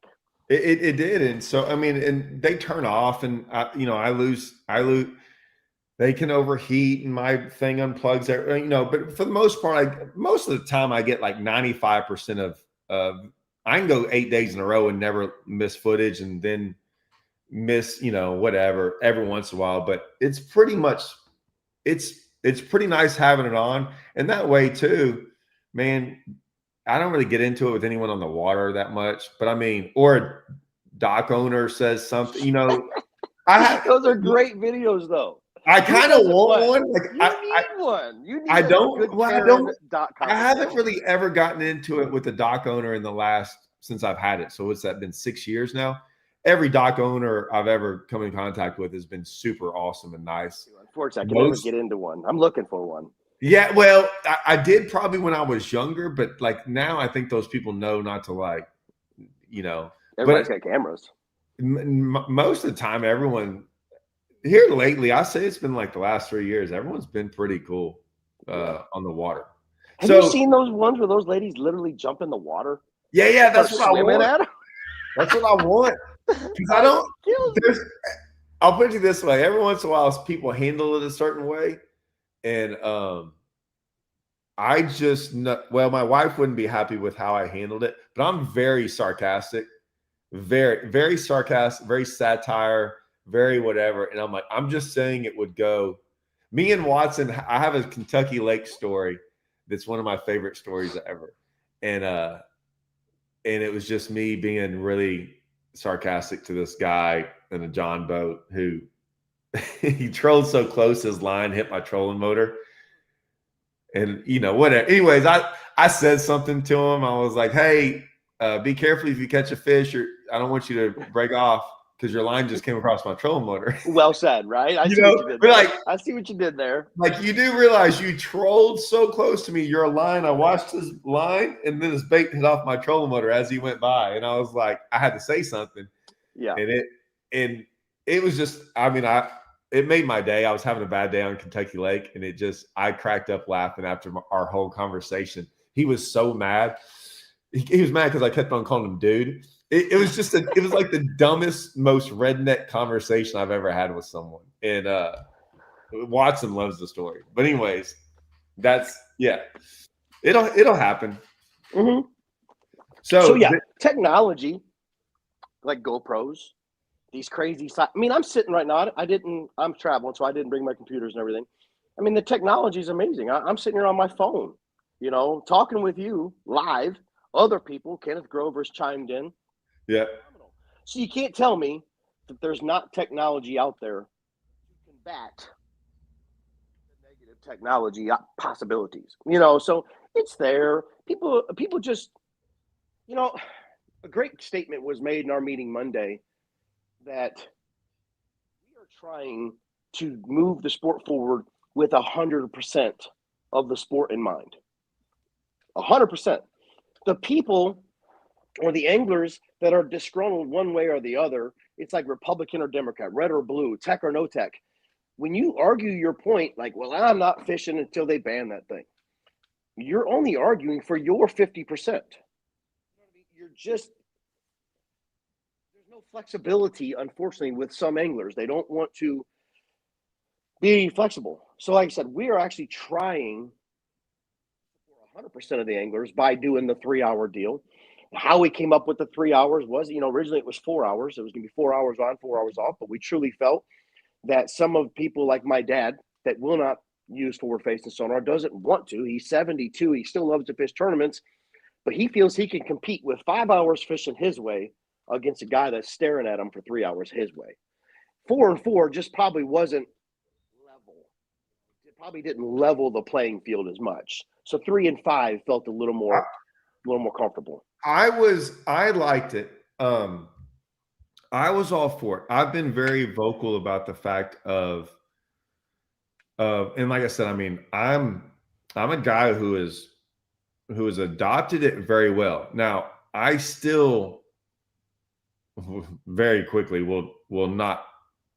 Speaker 2: It did. And so, I mean, and they turn off and, I lose. They can overheat and my thing unplugs, but for the most part, most of the time I get like 95% of, I can go 8 days in a row and never miss footage and then miss, whatever, every once in a while. But it's pretty much, it's pretty nice having it on. And that way too, man, I don't really get into it with anyone on the water that much, but I mean, or a dock owner says something,
Speaker 1: those are great videos though.
Speaker 2: I kind of want one. Like,
Speaker 1: you need one. You need
Speaker 2: I don't.
Speaker 1: I
Speaker 2: haven't really ever gotten into it with the dock owner since I've had it. So what's that been, 6 years now? Every dock owner I've ever come in contact with has been super awesome and nice.
Speaker 1: Unfortunately, I can never get into one. I'm looking for one.
Speaker 2: Yeah, well, I did probably when I was younger, but like now I think those people know not to
Speaker 1: Everybody's got cameras.
Speaker 2: Most of the time, everyone here lately, I say it's been like the last 3 years, everyone's been pretty cool on the water.
Speaker 1: Have you seen those ones where those ladies literally jump in the water?
Speaker 2: Yeah, that's what I want. That's what I want. Because I'll put it this way. Every once in a while, people handle it a certain way. And I just, my wife wouldn't be happy with how I handled it, but I'm very sarcastic, very, very sarcastic, very satire, very whatever. And I'm like, I'm just saying it would go. Me and Watson, I have a Kentucky Lake story that's one of my favorite stories ever. And it was just me being really sarcastic to this guy in a John boat who he trolled so close his line hit my trolling motor. And whatever. Anyways, I said something to him. I was like, "Hey, be careful if you catch a fish, or I don't want you to break off because your line just came across my trolling motor."
Speaker 1: Well said, right? I see what you did
Speaker 2: but
Speaker 1: there.
Speaker 2: like,
Speaker 1: I see what you did there.
Speaker 2: Like, you do realize you trolled so close to me. Your line, I watched his line, and then his bait hit off my trolling motor as he went by, and I was like, I had to say something.
Speaker 1: Yeah.
Speaker 2: And it was just, I mean, it made my day. I was having a bad day on Kentucky Lake, and I cracked up laughing after our whole conversation. He was so mad. He was mad because I kept on calling him dude. It was just it was like the dumbest, most redneck conversation I've ever had with someone. And Watson loves the story. But anyways, it'll happen.
Speaker 1: Mm-hmm. So yeah, technology like GoPros, these crazy. I mean, I'm sitting right now. I'm traveling, so I didn't bring my computers and everything. I mean, the technology is amazing. I'm sitting here on my phone, talking with you live. Other people, Kenneth Grover's chimed in.
Speaker 2: Yeah.
Speaker 1: So you can't tell me that there's not technology out there to combat the negative technology possibilities. So it's there. People just, a great statement was made in our meeting Monday that we are trying to move the sport forward with 100% of the sport in mind. 100%. The people or the anglers that are disgruntled one way or the other, it's like Republican or Democrat, red or blue, tech or no tech. When you argue your point, like, well, I'm not fishing until they ban that thing, you're only arguing for your 50%. You're just, there's no flexibility, unfortunately, with some anglers. They don't want to be flexible. So like I said, we are actually trying for 100% of the anglers by doing the 3-hour deal. How we came up with the 3 hours was, originally it was 4 hours. It was going to be 4 hours on, 4 hours off. But we truly felt that some of people like my dad that will not use forward-facing sonar doesn't want to. He's 72. He still loves to fish tournaments, but he feels he can compete with 5 hours fishing his way against a guy that's staring at him for 3 hours his way. 4 and 4 just probably wasn't level. It probably didn't level the playing field as much. So 3 and 5 felt a little more comfortable.
Speaker 2: I liked it. I was all for it. I've been very vocal about the fact of and like I said, I mean, I'm a guy who has adopted it very well. Now, I still very quickly will not,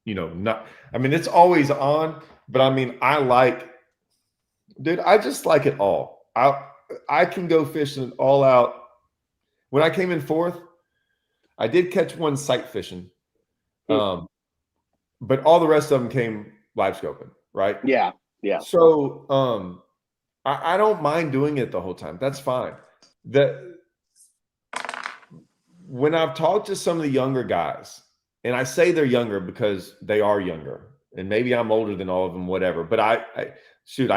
Speaker 2: not, I mean, it's always on, but I mean, dude, I just like it all. I can go fishing all out. When I came in fourth, I did catch one sight fishing. But all the rest of them came live scoping, right?
Speaker 1: Yeah. Yeah.
Speaker 2: So I don't mind doing it the whole time. That's fine. When I've talked to some of the younger guys, and I say they're younger because they are younger, and maybe I'm older than all of them, whatever. But I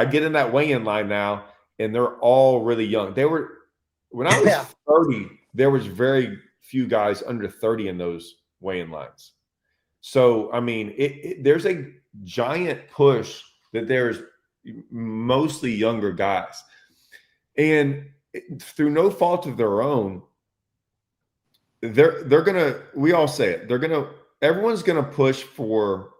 Speaker 2: get in that weigh-in line now, and they're all really young. When I was 30, there was very few guys under 30 in those weigh-in lines. So, I mean, there's a giant push that there's mostly younger guys. And through no fault of their own, they're gonna, we all say it, everyone's gonna push for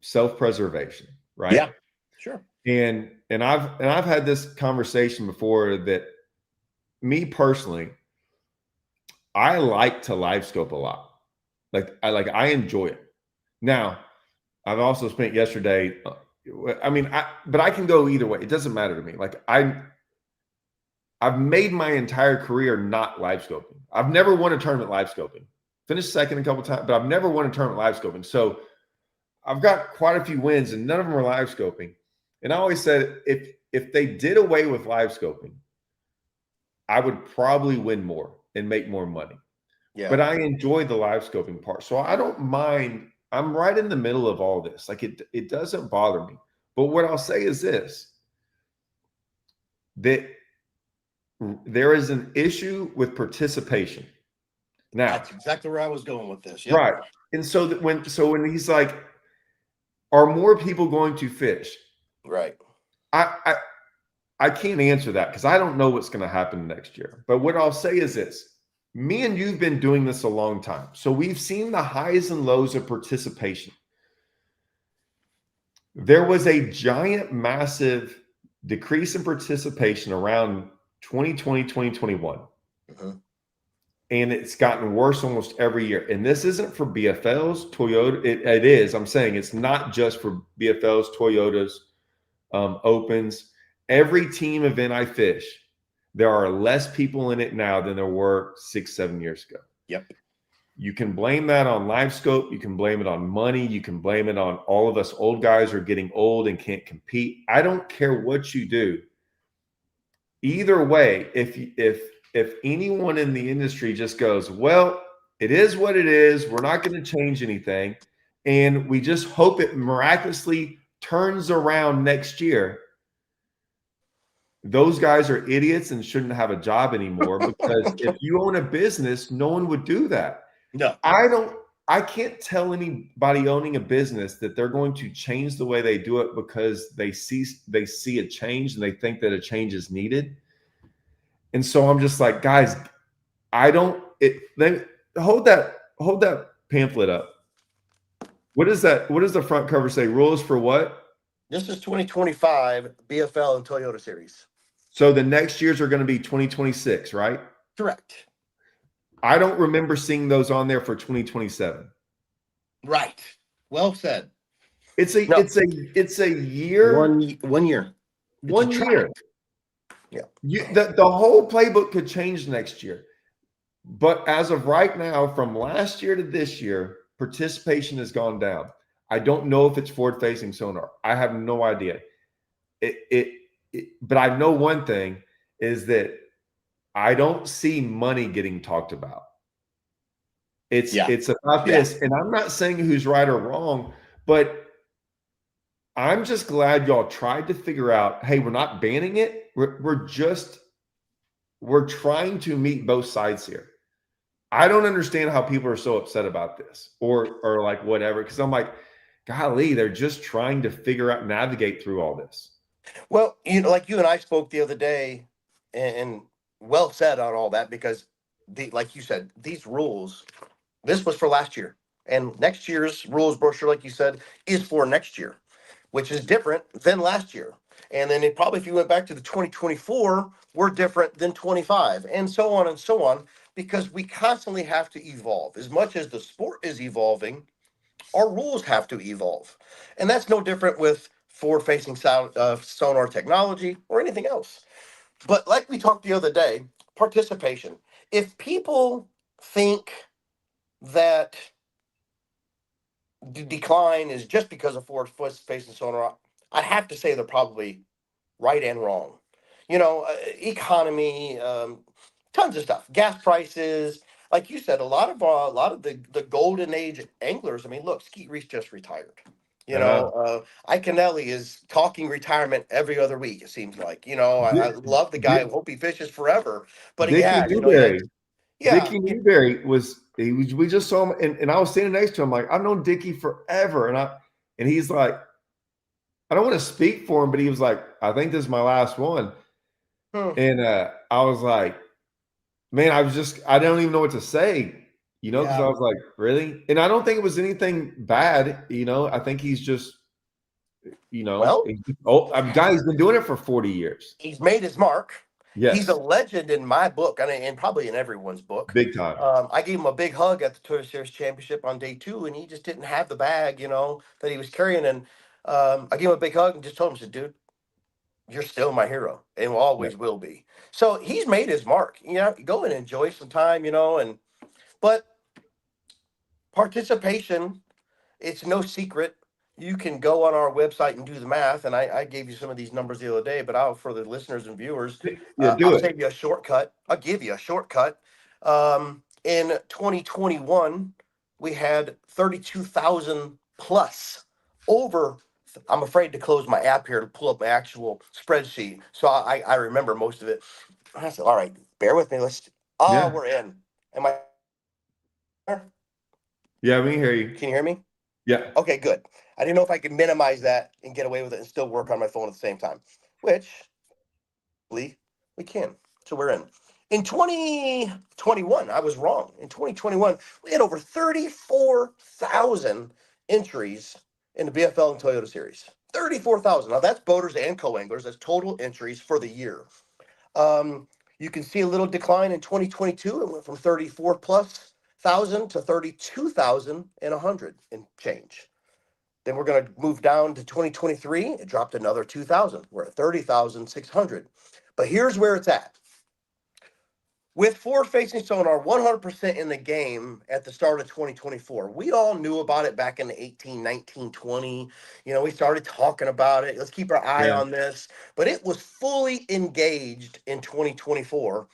Speaker 2: self-preservation, right?
Speaker 1: Yeah, sure.
Speaker 2: And I've had this conversation before that me personally, I like to live scope a lot. I enjoy it. Now, I've also spent yesterday, but I can go either way. It doesn't matter to me. I've made my entire career not live scoping. I've never won a tournament live scoping. Finished second a couple times, but I've never won a tournament live scoping. So I've got quite a few wins, and none of them were live scoping. And I always said, if they did away with live scoping, I would probably win more and make more money. Yeah. But I enjoy the live scoping part. So I don't mind. I'm right in the middle of all this. It doesn't bother me. But what I'll say is this, that there is an issue with participation. Now,
Speaker 3: that's exactly where I was going with this.
Speaker 2: Yep. Right. And so when he's like, are more people going to fish?
Speaker 3: Right.
Speaker 2: I I can't answer that because I don't know what's going to happen next year. But what I'll say is this: me and you've been doing this a long time, so we've seen the highs and lows of participation. There was a giant, massive decrease in participation around 2020, 2021.
Speaker 3: Mhm.
Speaker 2: And it's gotten worse almost every year. And this isn't for BFLs, Toyota. It is. I'm saying it's not just for BFLs, Toyotas, Opens. Every team event I fish, there are less people in it now than there were 6, 7 years ago.
Speaker 3: Yep.
Speaker 2: You can blame that on live scope. You can blame it on money. You can blame it on all of us old guys are getting old and can't compete. I don't care what you do. Either way, if anyone in the industry just goes, well, it is what it is. We're not going to change anything. And we just hope it miraculously turns around next year. Those guys are idiots and shouldn't have a job anymore, because if you own a business, no one would do that.
Speaker 3: No.
Speaker 2: I can't tell anybody owning a business that they're going to change the way they do it because they see a change and they think that a change is needed. And so I'm just like, guys, hold that pamphlet up. What is that? What does the front cover say? Rules for what?
Speaker 3: This is 2025 BFL and Toyota series.
Speaker 2: So the next years are going to be 2026, right?
Speaker 3: Correct.
Speaker 2: I don't remember seeing those on there for 2027.
Speaker 3: Right. Well said.
Speaker 2: It's a year.
Speaker 3: 1 year.
Speaker 2: One year.
Speaker 3: Yeah.
Speaker 2: The whole playbook could change next year. But as of right now, from last year to this year, participation has gone down. I don't know if it's forward-facing sonar. I have no idea. But I know one thing is that I don't see money getting talked about. It's about this. And I'm not saying who's right or wrong, but I'm just glad y'all tried to figure out, hey, we're not banning it. We're trying to meet both sides here. I don't understand how people are so upset about this or like whatever, because I'm like, golly, they're just trying to figure out, navigate through all this.
Speaker 3: Well, like you and I spoke the other day, and well said on all that, because like you said, these rules, this was for last year, and next year's rules brochure, like you said, is for next year, which is different than last year. And then if you went back to the 2024, we're different than 25, and so on and so on, because we constantly have to evolve. As much as the sport is evolving, our rules have to evolve. And that's no different with forward-facing sonar technology or anything else. But like we talked the other day, participation. If people think that the decline is just because of forward-facing sonar, I'd have to say they're probably right and wrong. Economy, tons of stuff, gas prices. Like you said, a lot of the golden age anglers. I mean, look, Skeet Reese just retired. Ike Canelli is talking retirement every other week. It seems like. I love the guy. I hope he fishes forever. But
Speaker 2: Dickie Newberry. Dickie Newberry we just saw him, and I was standing next to him, like, I've known Dickie forever, and he's like, I don't want to speak for him, but he was like, I think this is my last one. And I was like, man, I don't even know what to say, because I was like, really? And I don't think it was anything bad, I think he's just, a guy who's been doing it for 40 years.
Speaker 3: He's made his mark.
Speaker 2: Yes.
Speaker 3: He's a legend in my book, and probably in everyone's book.
Speaker 2: Big time.
Speaker 3: I gave him a big hug at the Toyota Series Championship on day 2, and he just didn't have the bag, that he was carrying. And I gave him a big hug and just told him, I said, dude, you're still my hero and always will be. So he's made his mark. Go and enjoy some time, but participation, it's no secret. You can go on our website and do the math. And I gave you some of these numbers the other day, but for the listeners and viewers, I'll save you a shortcut. I'll give you a shortcut. In 2021, we had 32,000 plus over. I'm afraid to close my app here to pull up my actual spreadsheet, so I remember most of it. I said, all right, bear with me. We're in. Am I?
Speaker 2: Yeah, we can hear you.
Speaker 3: Can you hear me?
Speaker 2: Yeah.
Speaker 3: Okay, good. I didn't know if I could minimize that and get away with it and still work on my phone at the same time, which we can. So we're in. In 2021, I was wrong. In 2021, we had over 34,000 entries in the BFL and Toyota Series. 34,000. Now that's boaters and co-anglers. That's total entries for the year. You can see a little decline in 2022. It went from 34 plus thousand to 32,100 and change. Then we're going to move down to 2023. It dropped another 2,000. We're at 30,600. But here's where it's at. With forward-facing sonar 100% in the game at the start of 2024, we all knew about it back in the 18, 19, 20. You know, we started talking about it. Let's keep our eye on this. But it was fully engaged in 2024.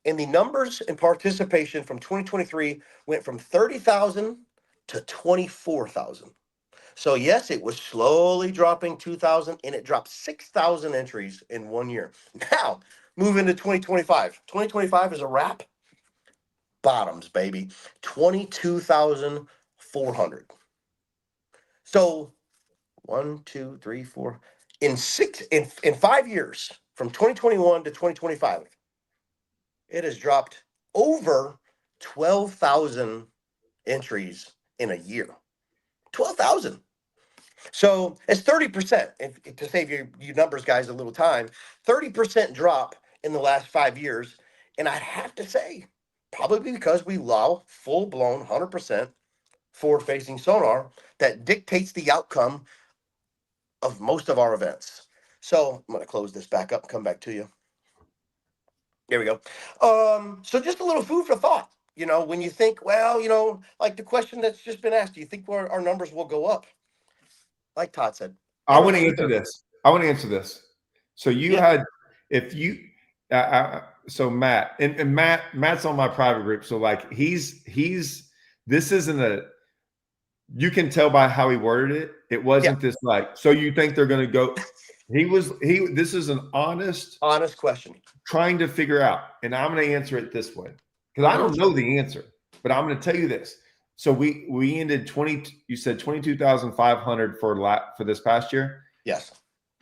Speaker 3: And the numbers and participation from 2023 went from 30,000 to 24,000. So yes, it was slowly dropping 2,000, and it dropped 6,000 entries in 1 year. Now, move into 2025. 2025 is a wrap. Bottoms, baby. 22,400. So 1, 2, 3, 4. In 5 years, from 2021 to 2025, it has dropped over 12,000 entries in a year. 12,000. So it's 30%. To save you numbers guys a little time, 30% drop in the last 5 years. And I'd have to say, probably because we allow full-blown 100% forward-facing sonar that dictates the outcome of most of our events. So I'm going to close this back up and come back to you. There we go. So just a little food for thought. You know, when you think, well, you know, like the question that's just been asked, do you think our numbers will go up? Like Todd said,
Speaker 2: I want to answer this. So you had, if you, so Matt and Matt's on my private group. So like this isn't you can tell by how he worded it. It wasn't this like, so you think they're going to go, this is an honest
Speaker 3: question
Speaker 2: trying to figure out. And I'm going to answer it this way because I don't know the answer, but I'm going to tell you this. So we ended you said 22,500 for this past year.
Speaker 3: Yes.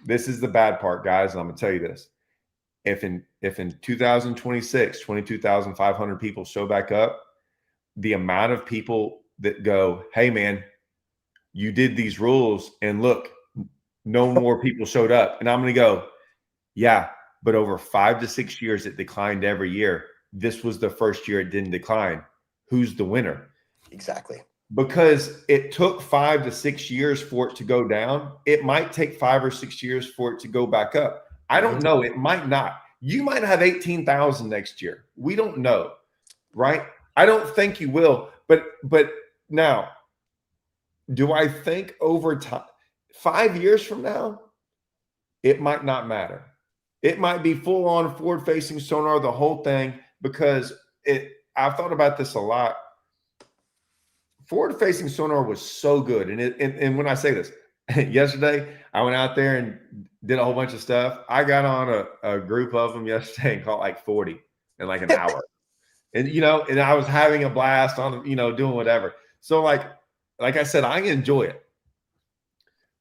Speaker 2: This is the bad part, guys. And I'm going to tell you this. If in 2026, 22,500 people show back up, the amount of people that go, hey man, you did these rules and look, no more people showed up. And I'm going to go, yeah, but over 5 to 6 years, it declined every year. This was the first year it didn't decline. Who's the winner?
Speaker 3: Exactly.
Speaker 2: Because it took 5 to 6 years for it to go down. It might take 5 or 6 years for it to go back up. I don't know. It might not. You might have 18,000 next year. We don't know, right? I don't think you will. But now, do I think over time, 5 years from now, it might not matter. It might be full on forward facing sonar, the whole thing, because I've thought about this a lot. Forward facing sonar was so good. And when I say this, yesterday I went out there and did a whole bunch of stuff. I got on a group of them yesterday and caught like 40 in like an hour. And, you know, and I was having a blast on, you know, doing whatever. So like I said, I enjoy it.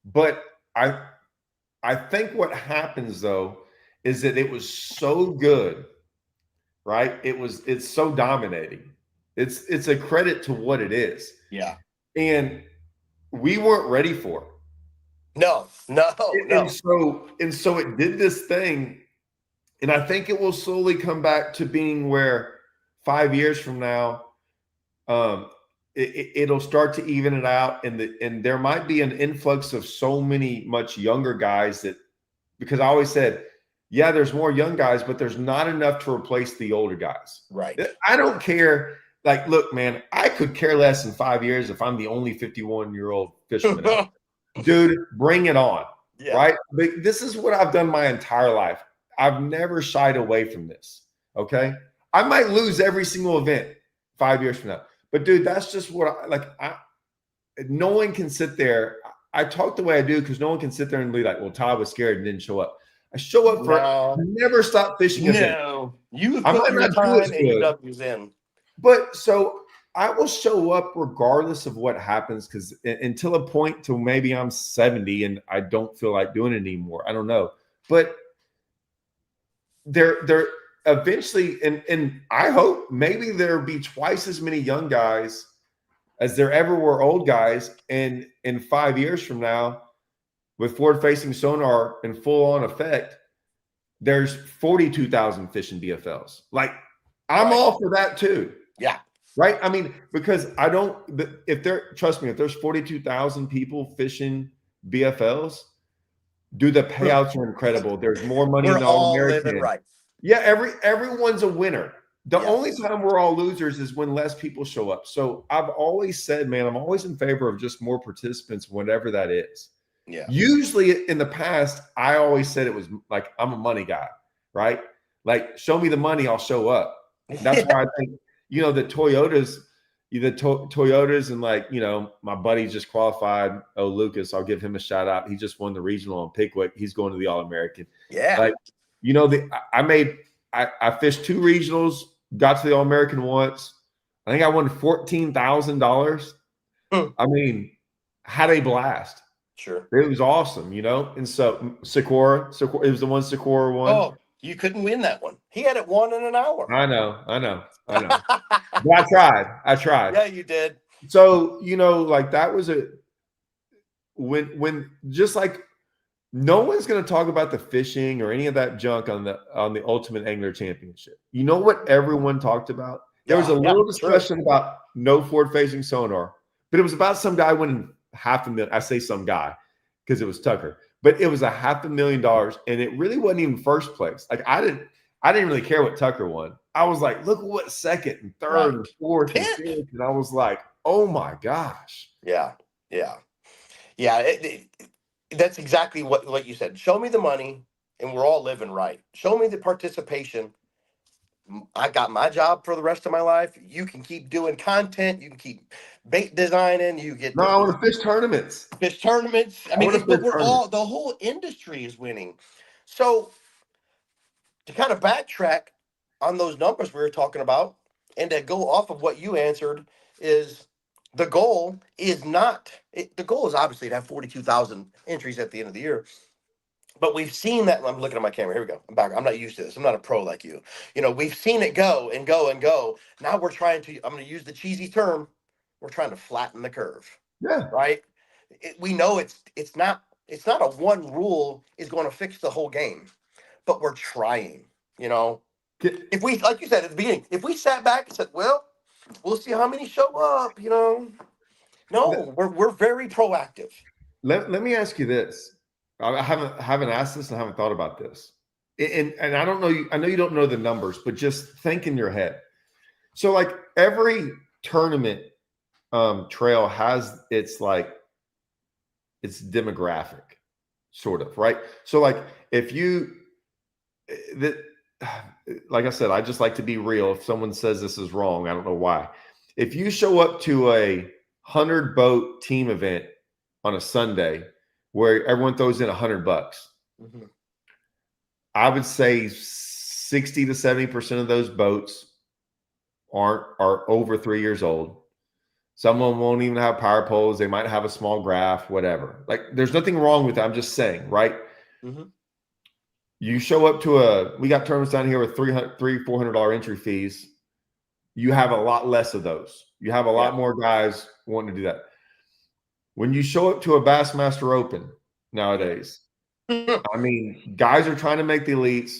Speaker 2: But I think what happens though is that it was so good, right? It's so dominating. It's a credit to what it is.
Speaker 3: Yeah.
Speaker 2: And we weren't ready for it.
Speaker 3: No.
Speaker 2: And so it did this thing. And I think it will slowly come back to being where 5 years from now, it'll start to even it out. And there might be an influx of so many much younger guys because I always said, yeah, there's more young guys, but there's not enough to replace the older guys.
Speaker 3: Right.
Speaker 2: I don't care. Like, look, man, I could care less in 5 years if I'm the only 51-year-old fisherman. Dude, bring it on. Yeah. Right? But this is what I've done my entire life. I've never shied away from this. Okay. I might lose every single event 5 years from now. But dude, that's just what no one can sit there. I talk the way I do because no one can sit there and be like, well, Todd was scared and didn't show up. I show up for never stop fishing.
Speaker 3: No, you put your time and your W's in.
Speaker 2: But so I will show up regardless of what happens, because until a point till maybe I'm 70 and I don't feel like doing it anymore. I don't know. But they're eventually, and I hope maybe there'll be twice as many young guys as there ever were old guys. And in 5 years from now, with forward-facing sonar in full-on effect, there's 42,000 fishing BFLs. Like, I'm all for that too.
Speaker 3: Yeah.
Speaker 2: Right. I mean, because trust me, if there's 42,000 people fishing BFLs, dude, the payouts are incredible. There's more money in
Speaker 3: We're
Speaker 2: the
Speaker 3: all
Speaker 2: All-American.
Speaker 3: living right.
Speaker 2: Yeah, everyone's a winner. The
Speaker 3: Yes.
Speaker 2: only time we're all losers is when less people show up. So I've always said, man, I'm always in favor of just more participants, whatever that is.
Speaker 3: Yeah.
Speaker 2: Usually in the past, I always said it was like, I'm a money guy, right? Like, show me the money, I'll show up. That's why I think, the Toyotas, Toyotas, and like, my buddy just qualified. Oh, Lucas, I'll give him a shout out. He just won the regional in Pickwick. He's going to the All-American.
Speaker 3: Yeah.
Speaker 2: Like, I fished 2 regionals, got to the All-American once. I think I won $14,000. I mean, had a blast.
Speaker 3: Sure.
Speaker 2: It was awesome, And so Sikora, it was the one Sikora won.
Speaker 3: Oh, you couldn't win that one. He had it won in an hour.
Speaker 2: I know. But I tried.
Speaker 3: Yeah, you did.
Speaker 2: So, like, that was when just like, no one's going to talk about the fishing or any of that junk on the Ultimate Angler Championship. You know what everyone talked about? There was a little discussion about no forward-facing sonar, but it was about some guy winning $500,000. I say some guy because it was Tucker, but it was $500,000, and it really wasn't even first place. Like, I didn't really care what Tucker won. I was like, look what second and third and fourth and fifth, and I was like, oh my gosh.
Speaker 3: Yeah. That's exactly what you said. Show me the money, and we're all living right. Show me the participation. I got my job for the rest of my life. You can keep doing content. You can keep bait designing. You get
Speaker 2: I want to fish tournaments.
Speaker 3: I mean, but the whole industry is winning. So to kind of backtrack on those numbers we were talking about, and to go off of what you answered, is the goal is obviously to have 42,000 entries at the end of the year. But we've seen that. I'm looking at my camera. Here we go. I'm back. I'm not used to this. I'm not a pro like you. We've seen it go and go and go. Now we're trying to, I'm going to use the cheesy term, we're trying to flatten the curve.
Speaker 2: Yeah.
Speaker 3: Right? We know it's not a one rule is going to fix the whole game, but we're trying, If we, like you said at the beginning, if we sat back and said, well, we'll see how many show up, No, we're very proactive.
Speaker 2: Let me ask you this. I haven't asked this and haven't thought about this. And I don't know, I know you don't know the numbers, but just think in your head. So like every tournament trail has its demographic, sort of, right? So like like I said, I just like to be real. If someone says this is wrong, I don't know why. If you show up to a 100-boat team event on a Sunday where everyone throws in $100,
Speaker 3: mm-hmm.
Speaker 2: I would say 60 to 70% of those boats are over 3 years old. Some of them won't even have power poles. They might have a small graph, whatever. Like, there's nothing wrong with that. I'm just saying, right?
Speaker 3: Mm-hmm.
Speaker 2: You show up to we got tournaments down here with $400 entry fees. You have a lot less of those. You have a lot more guys wanting to do that. When you show up to a Bassmaster Open nowadays, I mean, guys are trying to make the elites.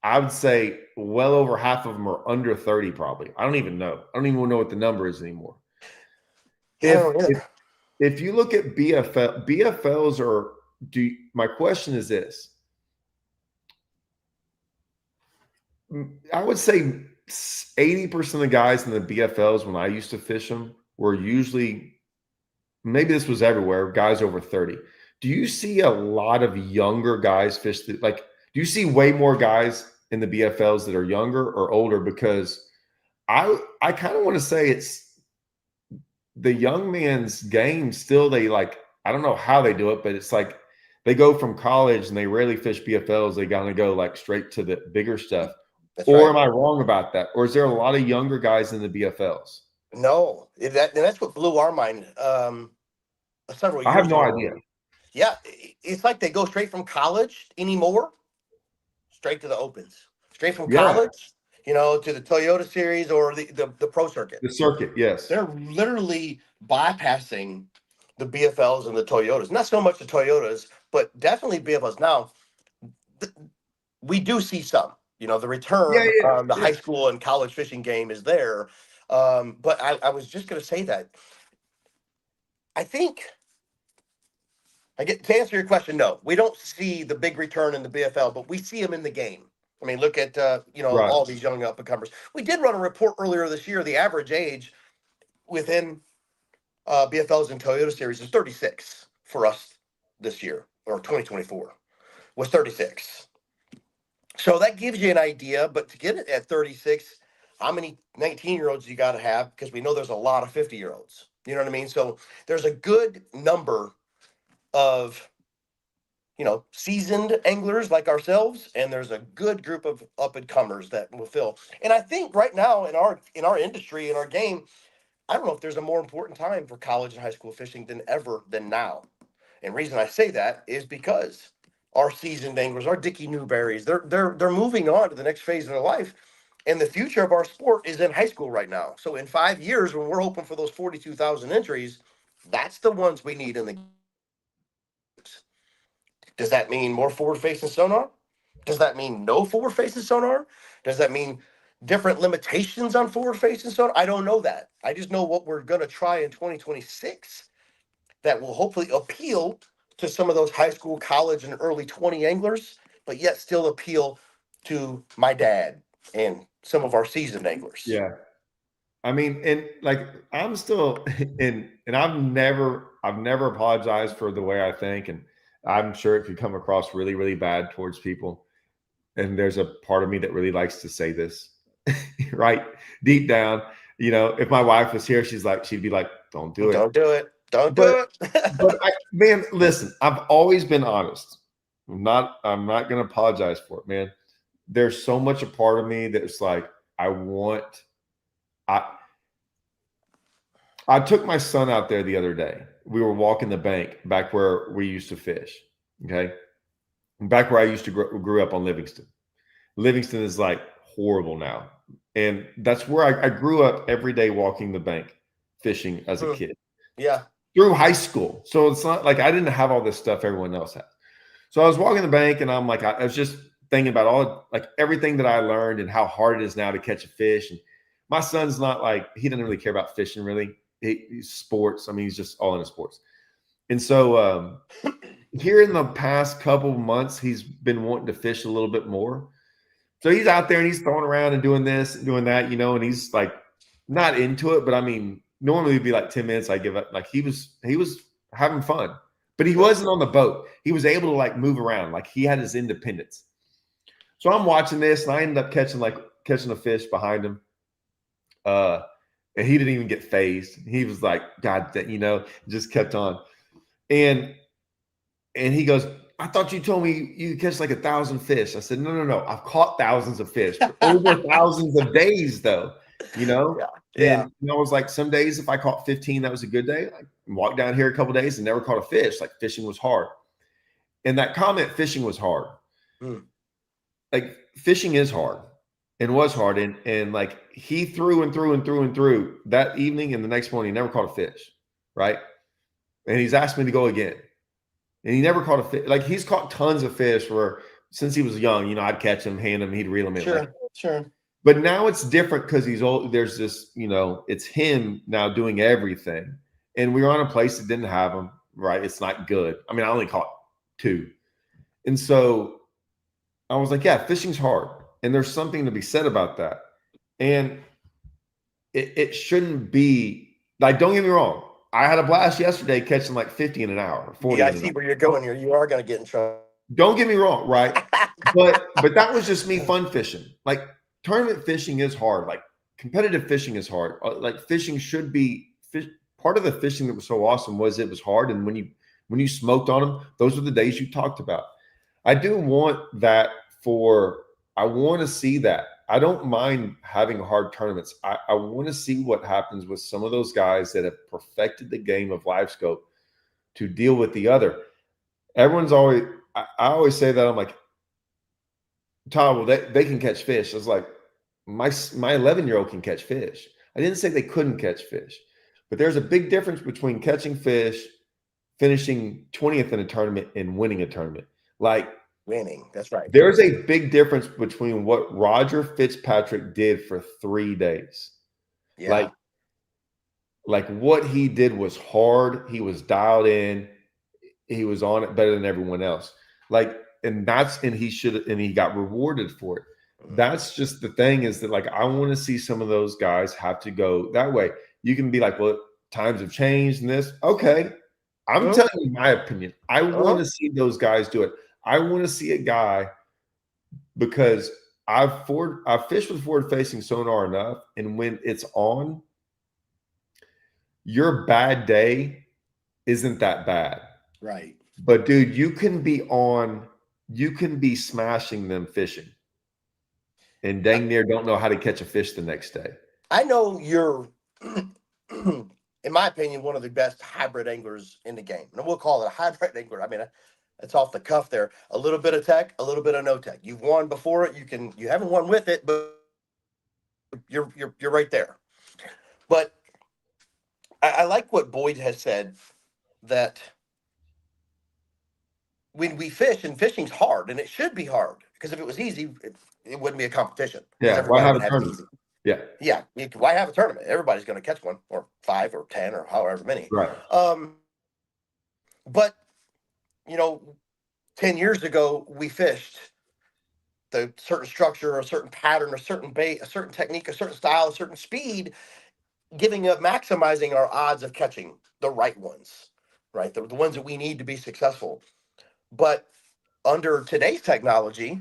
Speaker 2: I would say well over half of them are under 30 probably. I don't even know. I don't even know what the number is anymore. If you look at BFLs are – my question is this. I would say 80% of the guys in the BFLs when I used to fish them were usually – maybe this was everywhere, guys over 30. Do you see a lot of younger guys fish? Do you see way more guys in the BFLs that are younger or older? Because I kind of want to say it's the young man's game still. I don't know how they do it, but it's like they go from college and they rarely fish BFLs. They got to go straight to the bigger stuff. Am I wrong about that? Or is there a lot of younger guys in the BFLs?
Speaker 3: No, that's what blew our mind several
Speaker 2: I have
Speaker 3: years
Speaker 2: no
Speaker 3: ago.
Speaker 2: idea.
Speaker 3: Yeah, it's like they go straight from college anymore, straight to the opens, straight from
Speaker 2: Yeah,
Speaker 3: college, to the Toyota series or the pro circuit.
Speaker 2: the circuit, yes.
Speaker 3: They're literally bypassing the BFLs and the Toyotas. Not so much the Toyotas, but definitely BFLs. Now, th- we do see some. The
Speaker 2: Yeah,
Speaker 3: return
Speaker 2: yeah,
Speaker 3: on the
Speaker 2: yeah.
Speaker 3: high school and college fishing game is there. But I was just going to say that I think I get to answer your question. No, we don't see the big return in the BFL, but we see them in the game. I mean, look at
Speaker 2: Right.
Speaker 3: all these young up and comers. We did run a report earlier this year. The average age within BFLs and Toyota series is 36 for us this year, or 2024 was 36. So that gives you an idea. But to get it at 36, how many 19-year-olds you got to have? Because we know there's a lot of 50-year-olds. You know what I mean? So there's a good number of seasoned anglers like ourselves, and there's a good group of up and comers that will fill. And I think right now in our industry, in our game, I don't know if there's a more important time for college and high school fishing than now. And reason I say that is because our seasoned anglers, our Dickie Newberries, they're moving on to the next phase of their life. And the future of our sport is in high school right now. So in 5 years, when we're hoping for those 42,000 entries, that's the ones we need in the games. Does that mean more forward facing sonar? Does that mean no forward facing sonar? Does that mean different limitations on forward facing sonar? I don't know that. I just know what we're going to try in 2026 that will hopefully appeal to some of those high school, college, and early 20 anglers, but yet still appeal to my dad and some of our seasoned anglers.
Speaker 2: Yeah. I mean, and like I'm still and I've never apologized for the way I think, and I'm sure it could come across really, really bad towards people. And there's a part of me that really likes to say this, right? Deep down, if my wife was here, she'd be like, don't do it.
Speaker 3: Don't do it. Don't
Speaker 2: But
Speaker 3: do
Speaker 2: but
Speaker 3: it.
Speaker 2: man, listen, I've always been honest. I'm not gonna apologize for it, man. There's so much a part of me that's like, I I took my son out there the other day. We were walking the bank back where we used to fish. Okay. Back where I used to grew up on Livingston. Livingston is like horrible now. And that's where I grew up every day walking the bank, fishing as a kid
Speaker 3: Yeah.
Speaker 2: through high school. So it's not like I didn't have all this stuff everyone else had. So I was walking the bank and I'm like, I was just thinking about like everything that I learned and how hard it is now to catch a fish. And my son's not like, he doesn't really care about fishing really. He's sports. I mean, he's just all into sports. And so here in the past couple of months, he's been wanting to fish a little bit more. So he's out there and he's throwing around and doing this and doing that, and he's like not into it, but I mean, normally it'd be like 10 minutes I give up. Like he was having fun, but he wasn't on the boat. He was able to like move around, like he had his independence. So I'm watching this and I ended up catching a fish behind him. And he didn't even get phased. He was like, God, just kept on. And he goes, I thought you told me you could catch like 1,000 fish. I said, no. I've caught thousands of fish over thousands of days, though.
Speaker 3: Yeah.
Speaker 2: And I was like, some days if I caught 15, that was a good day. I walked down here a couple days and never caught a fish. Like fishing was hard. And that comment, fishing was hard. Like fishing is hard and was hard. And like he threw and threw and threw and threw that evening and the next morning, he never caught a fish. Right. And he's asked me to go again. And he never caught a fish. Like he's caught tons of fish where since he was young, I'd catch him, hand him, he'd reel him in.
Speaker 3: Sure.
Speaker 2: But now it's different because he's old. There's this, it's him now doing everything. And we were on a place that didn't have him, right? It's not good. I mean, I only caught 2. And so I was like, yeah, fishing's hard. And there's something to be said about that. And it shouldn't be like, don't get me wrong. I had a blast yesterday catching like 50 in an hour, 40.
Speaker 3: Yeah, I see where you're going here. You are going to get in trouble.
Speaker 2: Don't get me wrong, right? but that was just me fun fishing. Like tournament fishing is hard. Like competitive fishing is hard. Like fishing should be part of the fishing that was so awesome was it was hard. And when you smoked on them, those were the days you talked about. I do want that I want to see that I don't mind having hard tournaments. I want to see what happens with some of those guys that have perfected the game of live scope to deal with the other. Everyone's always, I always say that, I'm like, Todd, well, they can catch fish. I was like, my 11-year-old can catch fish. I didn't say they couldn't catch fish, but there's a big difference between catching fish, finishing 20th in a tournament, and winning a tournament. Like,
Speaker 3: winning. That's right.
Speaker 2: there's a big difference between what Roger Fitzpatrick did for 3 days.
Speaker 3: Yeah.
Speaker 2: Like what he did was hard. He was dialed in. He was on it better than everyone else. And he got rewarded for it. That's just the thing, is that like, I want to see some of those guys have to go that way. You can be like, well, times have changed and this. Okay. I'm telling you my opinion. I want to see those guys do it. I want to see a guy, because I've fished with forward facing sonar enough. And when it's on, your bad day isn't that bad.
Speaker 3: Right.
Speaker 2: But dude, you can be smashing them fishing and dang near don't know how to catch a fish the next day.
Speaker 3: I know you're, in my opinion, one of the best hybrid anglers in the game. And we'll call it a hybrid angler. I mean, it's off the cuff there. A little bit of tech, a little bit of no tech. You've won before it. You haven't won with it, but you're right there. But I like what Boyd has said, that when we fish, and fishing's hard, and it should be hard, because if it was easy, it wouldn't be a competition.
Speaker 2: Yeah,
Speaker 3: Everybody
Speaker 2: why have
Speaker 3: would
Speaker 2: a
Speaker 3: have it
Speaker 2: tournament?
Speaker 3: easy.
Speaker 2: Yeah.
Speaker 3: Yeah. Why have a tournament? Everybody's going to catch one, or 5 or 10 or however many.
Speaker 2: Right.
Speaker 3: But 10 years ago, we fished the certain structure, a certain pattern, a certain bait, a certain technique, a certain style, a certain speed, maximizing our odds of catching the right ones, right? The ones that we need to be successful. But under today's technology,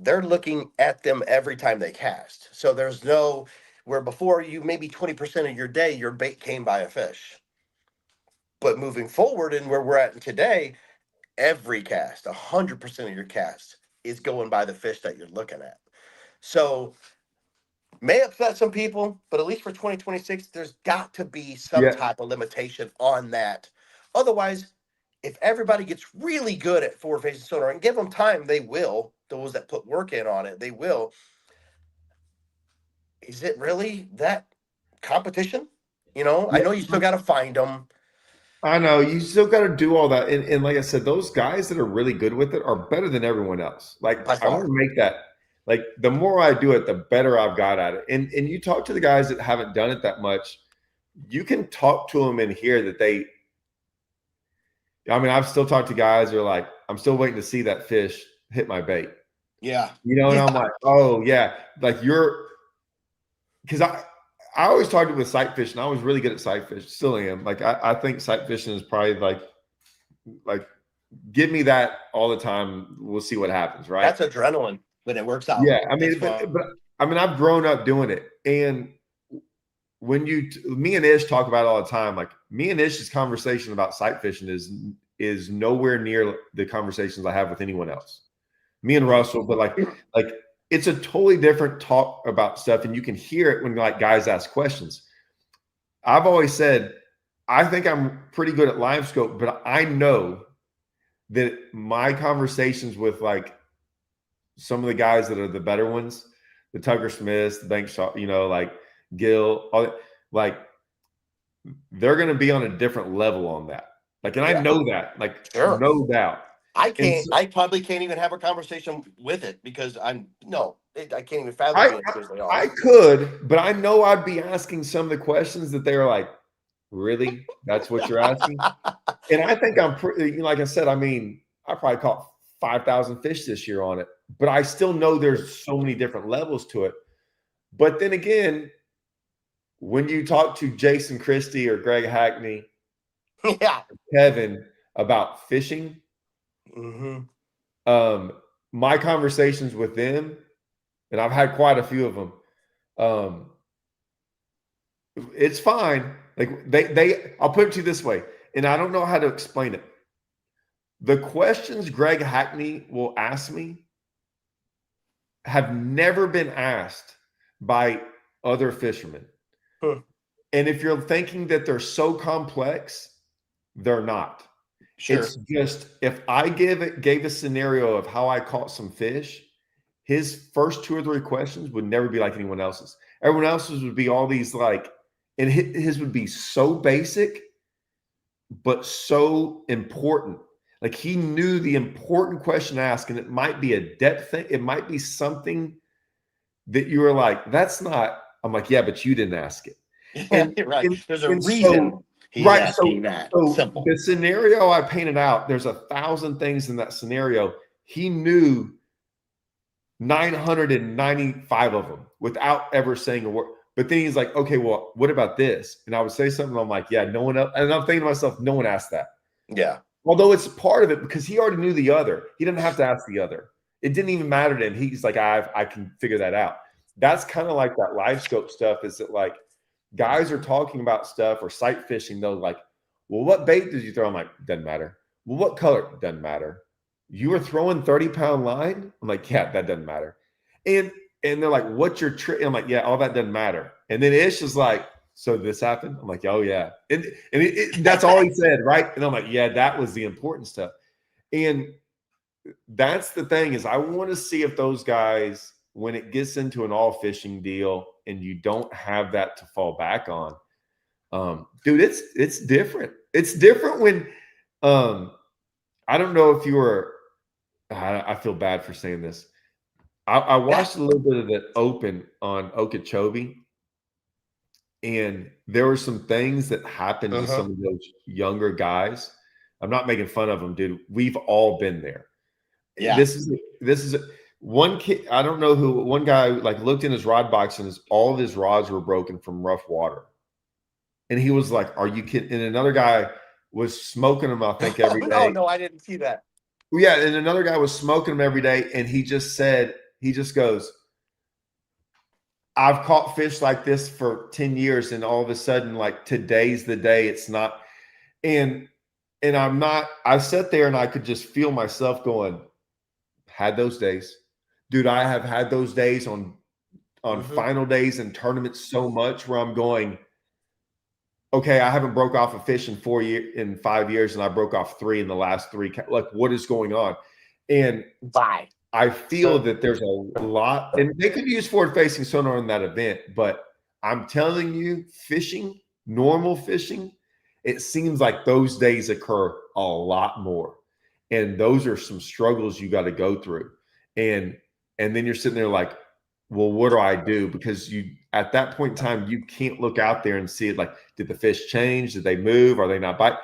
Speaker 3: they're looking at them every time they cast. So there's no, where before, you maybe 20% of your day, your bait came by a fish. But moving forward, and where we're at today, every cast, 100% of your cast is going by the fish that you're looking at. So may upset some people, but at least for 2026, there's got to be some type of limitation on that. Otherwise, if everybody gets really good at forward facing sonar, and give them time, they will. Those that put work in on it, they will. Is it really that competition? I know you still got to find them.
Speaker 2: I know you still got to do all that. And like I said, those guys that are really good with it are better than everyone else. Like, I want to make that, like, the more I do it, the better I've got at it. And you talk to the guys that haven't done it that much, you can talk to them and hear that I've still talked to guys who are like, I'm still waiting to see that fish hit my bait.
Speaker 3: Yeah.
Speaker 2: And I'm like, oh yeah. Like, because I always talked with sight fishing. I was really good at sight fishing. Still am. Like, I think sight fishing is probably like give me that all the time. We'll see what happens. Right.
Speaker 3: That's adrenaline when it works out.
Speaker 2: Yeah. I mean, but I've grown up doing it. And when me and Ish talk about it all the time, like, me and Ish's conversation about sight fishing is nowhere near the conversations I have with anyone else. Me and Russell, but like it's a totally different talk about stuff, and you can hear it when like guys ask questions. I've always said, I think I'm pretty good at live scope, but I know that my conversations with like some of the guys that are the better ones, the Tucker Smiths, the Bank Shot, like Gil, like, they're going to be on a different level on that. Like, and I know that, like, no doubt.
Speaker 3: I probably can't even have a conversation with it, because I can't even fathom it because they are.
Speaker 2: I could, but I know I'd be asking some of the questions that they're like, really? That's what you're asking? And I think I'm pretty, like I said, I mean, I probably caught 5,000 fish this year on it, but I still know there's so many different levels to it. But then again, when you talk to Jason Christie or Greg Hackney, Kevin, about fishing, my conversations with them, and I've had quite a few of them, it's fine. Like, I'll put it to you this way, and I don't know how to explain it. The questions Greg Hackney will ask me, have never been asked by other fishermen.
Speaker 3: Hmm.
Speaker 2: And if you're thinking that they're so complex, they're not.
Speaker 3: Sure.
Speaker 2: It's just if I gave a scenario of how I caught some fish, his first 2 or 3 questions would never be like anyone else's. Everyone else's would be all these like, and his would be so basic, but so important. Like he knew the important question to ask, and it might be a depth thing. It might be something that you were like, that's not. I'm like, yeah, but you didn't ask it. And,
Speaker 3: right.
Speaker 2: and,
Speaker 3: There's a
Speaker 2: and
Speaker 3: reason
Speaker 2: so,
Speaker 3: he's
Speaker 2: right.
Speaker 3: asking that.
Speaker 2: So
Speaker 3: Simple.
Speaker 2: the scenario I painted out, there's 1,000 things in that scenario. He knew 995 of them without ever saying a word. But then he's like, okay, well, what about this? And I would say something. I'm like, yeah, no one else. And I'm thinking to myself, no one asked that.
Speaker 3: Yeah.
Speaker 2: Although it's part of it because he already knew the other. He didn't have to ask the other. It didn't even matter to him. He's like, I can figure that out. That's kind of like that live scope stuff is that like guys are talking about stuff or sight fishing. They're like, well, what bait did you throw? I'm like, doesn't matter. Well, what color? Doesn't matter. You were throwing 30-pound line? I'm like, yeah, that doesn't matter. And they're like, what's your trick? I'm like, yeah, all that doesn't matter. And then Ish is like, so this happened? I'm like, oh, yeah. And that's all he said, right? And I'm like, yeah, that was the important stuff. And that's the thing is I want to see if those guys, when it gets into an all fishing deal and you don't have that to fall back on, dude, it's different. It's different when I don't know if you were, I feel bad for saying this. I watched a little bit of the Open on Okeechobee, and there were some things that happened to some of those younger guys. I'm not making fun of them, dude. We've all been there.
Speaker 3: Yeah.
Speaker 2: This is one kid. I don't know who. One guy like looked in his rod box and all of his rods were broken from rough water, and he was like, "Are you kidding?" And another guy was smoking them. I think every day.
Speaker 3: No, I didn't see that.
Speaker 2: Well, yeah, and another guy was smoking them every day, and he just goes, I've caught fish like this for 10 years, and all of a sudden, like today's the day. It's not, and I'm not, I sat there and I could just feel myself going, had those days. Dude, I have had those days on final days and tournaments so much where I'm going, okay, I haven't broke off a fish in 5 years, and I broke off 3 in the last 3. Like, what is going on? And
Speaker 3: bye.
Speaker 2: I feel that there's a lot, and they could use forward-facing sonar in that event, but I'm telling you, fishing, normal fishing, it seems like those days occur a lot more. And those are some struggles you got to go through. And then you're sitting there like, well, what do I do? Because you at that point in time, you can't look out there and see it like, did the fish change? Did they move? Are they not bite?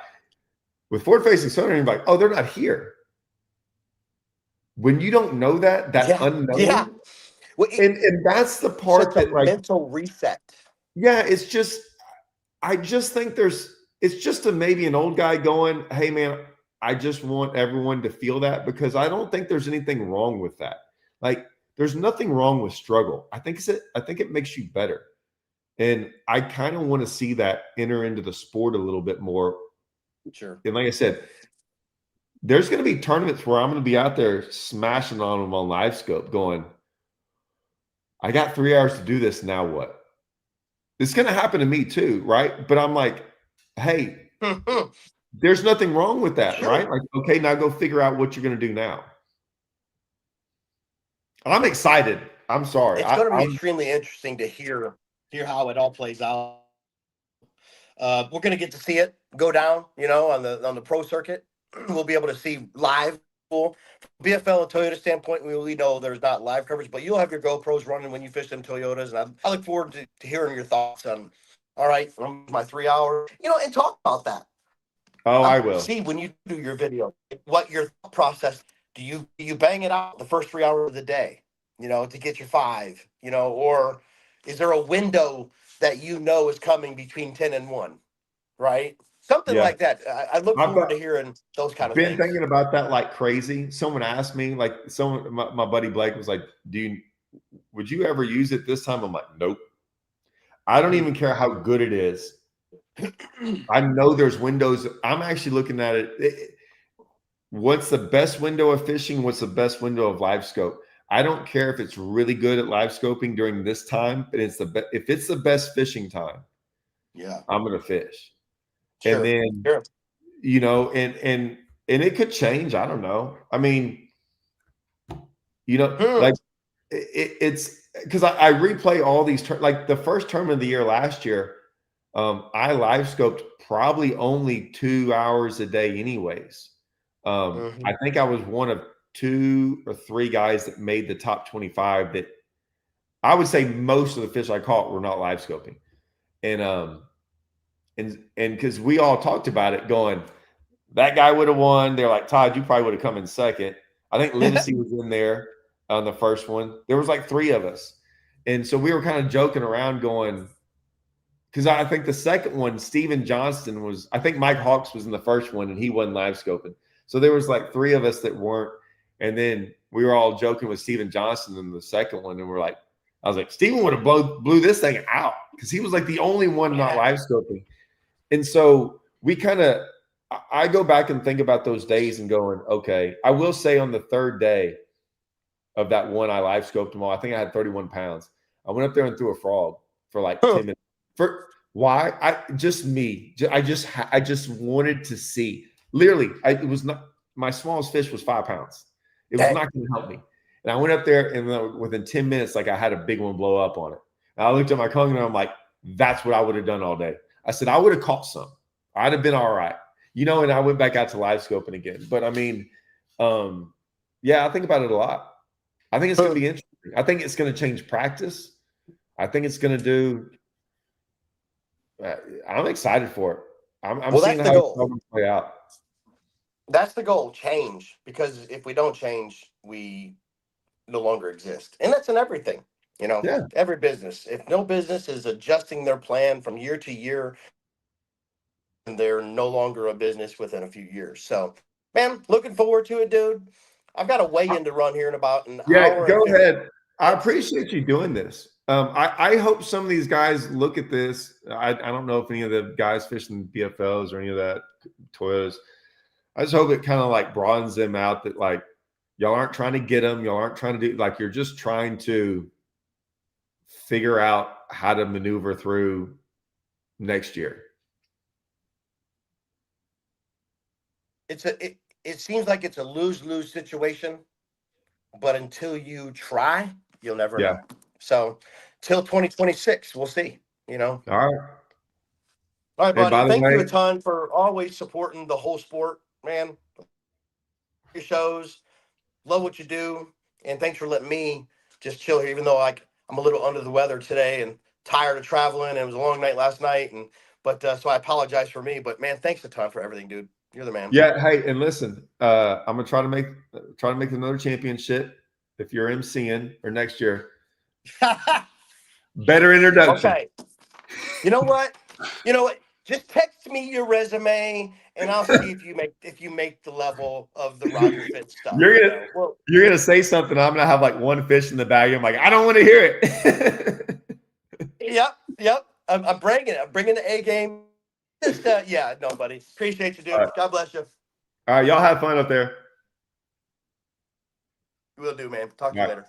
Speaker 2: With forward-facing sonar, you're like, oh, they're not here. When you don't know that unknown, well, and that's the part that like
Speaker 3: mental reset.
Speaker 2: Yeah, it's just I just think it's just maybe an old guy going, hey man, I just want everyone to feel that because I don't think there's anything wrong with that. Like there's nothing wrong with struggle. I think it makes you better. And I kind of want to see that enter into the sport a little bit more.
Speaker 3: Sure.
Speaker 2: And like I said, there's going to be tournaments where I'm going to be out there smashing on them on live scope going, I got 3 hours to do this. Now what? It's going to happen to me too. Right. But I'm like, hey, there's nothing wrong with that.
Speaker 3: Sure.
Speaker 2: Right. Like, okay, now go figure out what you're going to do now. I'm excited. I'm sorry.
Speaker 3: It's going to be extremely interesting to hear how it all plays out. We're going to get to see it go down, on the pro circuit. We'll be able to see live. From BFL and Toyota standpoint, we know there's not live coverage, but you'll have your GoPros running when you fish them Toyotas, and I look forward to hearing your thoughts on. All right, my 3 hours, and talk about that.
Speaker 2: Oh, I will
Speaker 3: see when you do your video what your process. Do you bang it out the first 3 hours of the day, to get your 5, or is there a window that is coming between 10 and 1, right? Something like that. I look forward to hearing those kind of things.
Speaker 2: Been thinking about that like crazy. Someone asked me, like my buddy Blake was like, would you ever use it this time? I'm like, nope. I don't even care how good it is. I know there's windows. I'm actually looking at it. What's the best window of fishing? What's the best window of live scope? I don't care if it's really good at live scoping during this time, but if it's the best fishing time,
Speaker 3: Yeah.
Speaker 2: I'm gonna fish. And
Speaker 3: Sure.
Speaker 2: then,
Speaker 3: Sure.
Speaker 2: you know, and it could change. I don't know. I mean, you know,
Speaker 3: Hmm.
Speaker 2: like it's because I replay all these like the first tournament of the year last year. I live scoped probably only 2 hours a day, anyways. I think I was one of 2 or 3 guys that made the top 25. That I would say most of the fish I caught were not live scoping, and because we all talked about it, going that guy would have won. They're like, Todd, you probably would have come in second. I think Livesey was in there on the first one. There was like 3 of us. And so we were kind of joking around going, because I think the second one, Steven Johnston was, I think Mike Hawks was in the first one and he wasn't live scoping. So there was like 3 of us that weren't. And then we were all joking with Steven Johnston in the second one. And we're like, I was like, Steven would have blew this thing out because he was like the only one not live scoping. And so we kind of, I go back and think about those days and going, okay, I will say on the 3rd day of that one, I live scoped them all. I think I had 31 pounds. I went up there and threw a frog for like 10 minutes. For why? I just wanted to see. Literally, it was not my smallest fish was 5 pounds. It was not going to help me. And I went up there and within 10 minutes, like I had a big one blow up on it. And I looked at my Kong and I'm like, that's what I would have done all day. I said, I would have caught some. I'd have been all right. You know, and I went back out to live scoping again. But I mean, yeah, I think about it a lot. I think it's going to be interesting. I think it's going to change practice. I think it's going to do. I'm excited for it. I'm
Speaker 3: Well,
Speaker 2: seeing
Speaker 3: that's the
Speaker 2: how it's
Speaker 3: goal.
Speaker 2: going to play out.
Speaker 3: That's the goal. Change, because if we don't change, we no longer exist, and that's in everything. You know,
Speaker 2: Yeah.
Speaker 3: every business. If no business is adjusting their plan from year to year, and they're no longer a business within a few years. So, man, looking forward to it, dude. I've got a weigh-in to run here in about an
Speaker 2: Yeah,
Speaker 3: hour and
Speaker 2: go
Speaker 3: 50
Speaker 2: ahead. I
Speaker 3: minutes.
Speaker 2: appreciate you doing this. I hope some of these guys look at this. I don't know if any of the guys fishing BFLs or any of that Toyotas. I just hope it kind of like broadens them out that like y'all aren't trying to get them. Y'all aren't trying to do like you're just trying to figure out how to maneuver through next year.
Speaker 3: It seems like it's a lose-lose situation, but until you try, you'll never
Speaker 2: Yeah.
Speaker 3: know. So, till 2026, we'll see. You know.
Speaker 2: All right.
Speaker 3: All right,
Speaker 2: Hey,
Speaker 3: buddy.
Speaker 2: by the
Speaker 3: Thank you
Speaker 2: way,
Speaker 3: a ton for always supporting the whole sport, man. Your shows, love what you do, and thanks for letting me just chill here. Even though I'm a little under the weather today and tired of traveling, and it was a long night last night, but so I apologize for me. But man, thanks a ton for everything, dude. You're the man.
Speaker 2: yeah. Hey, and listen, I'm gonna try to make another championship if you're MCing or next year. Better introduction.
Speaker 3: Okay. You know what? You know what? Just text me your resume, and I'll see if you make the level of the Roger Fitz stuff.
Speaker 2: You're gonna say something. I'm gonna have like one fish in the bag. I'm like, I don't want to hear it.
Speaker 3: Yep. I'm bringing it. I'm bringing the A game. Just yeah, no, buddy. Appreciate you, dude.
Speaker 2: All right.
Speaker 3: God bless you.
Speaker 2: All right, y'all have fun up there.
Speaker 3: Will do, man. Talk to
Speaker 2: All
Speaker 3: you
Speaker 2: right.
Speaker 3: later.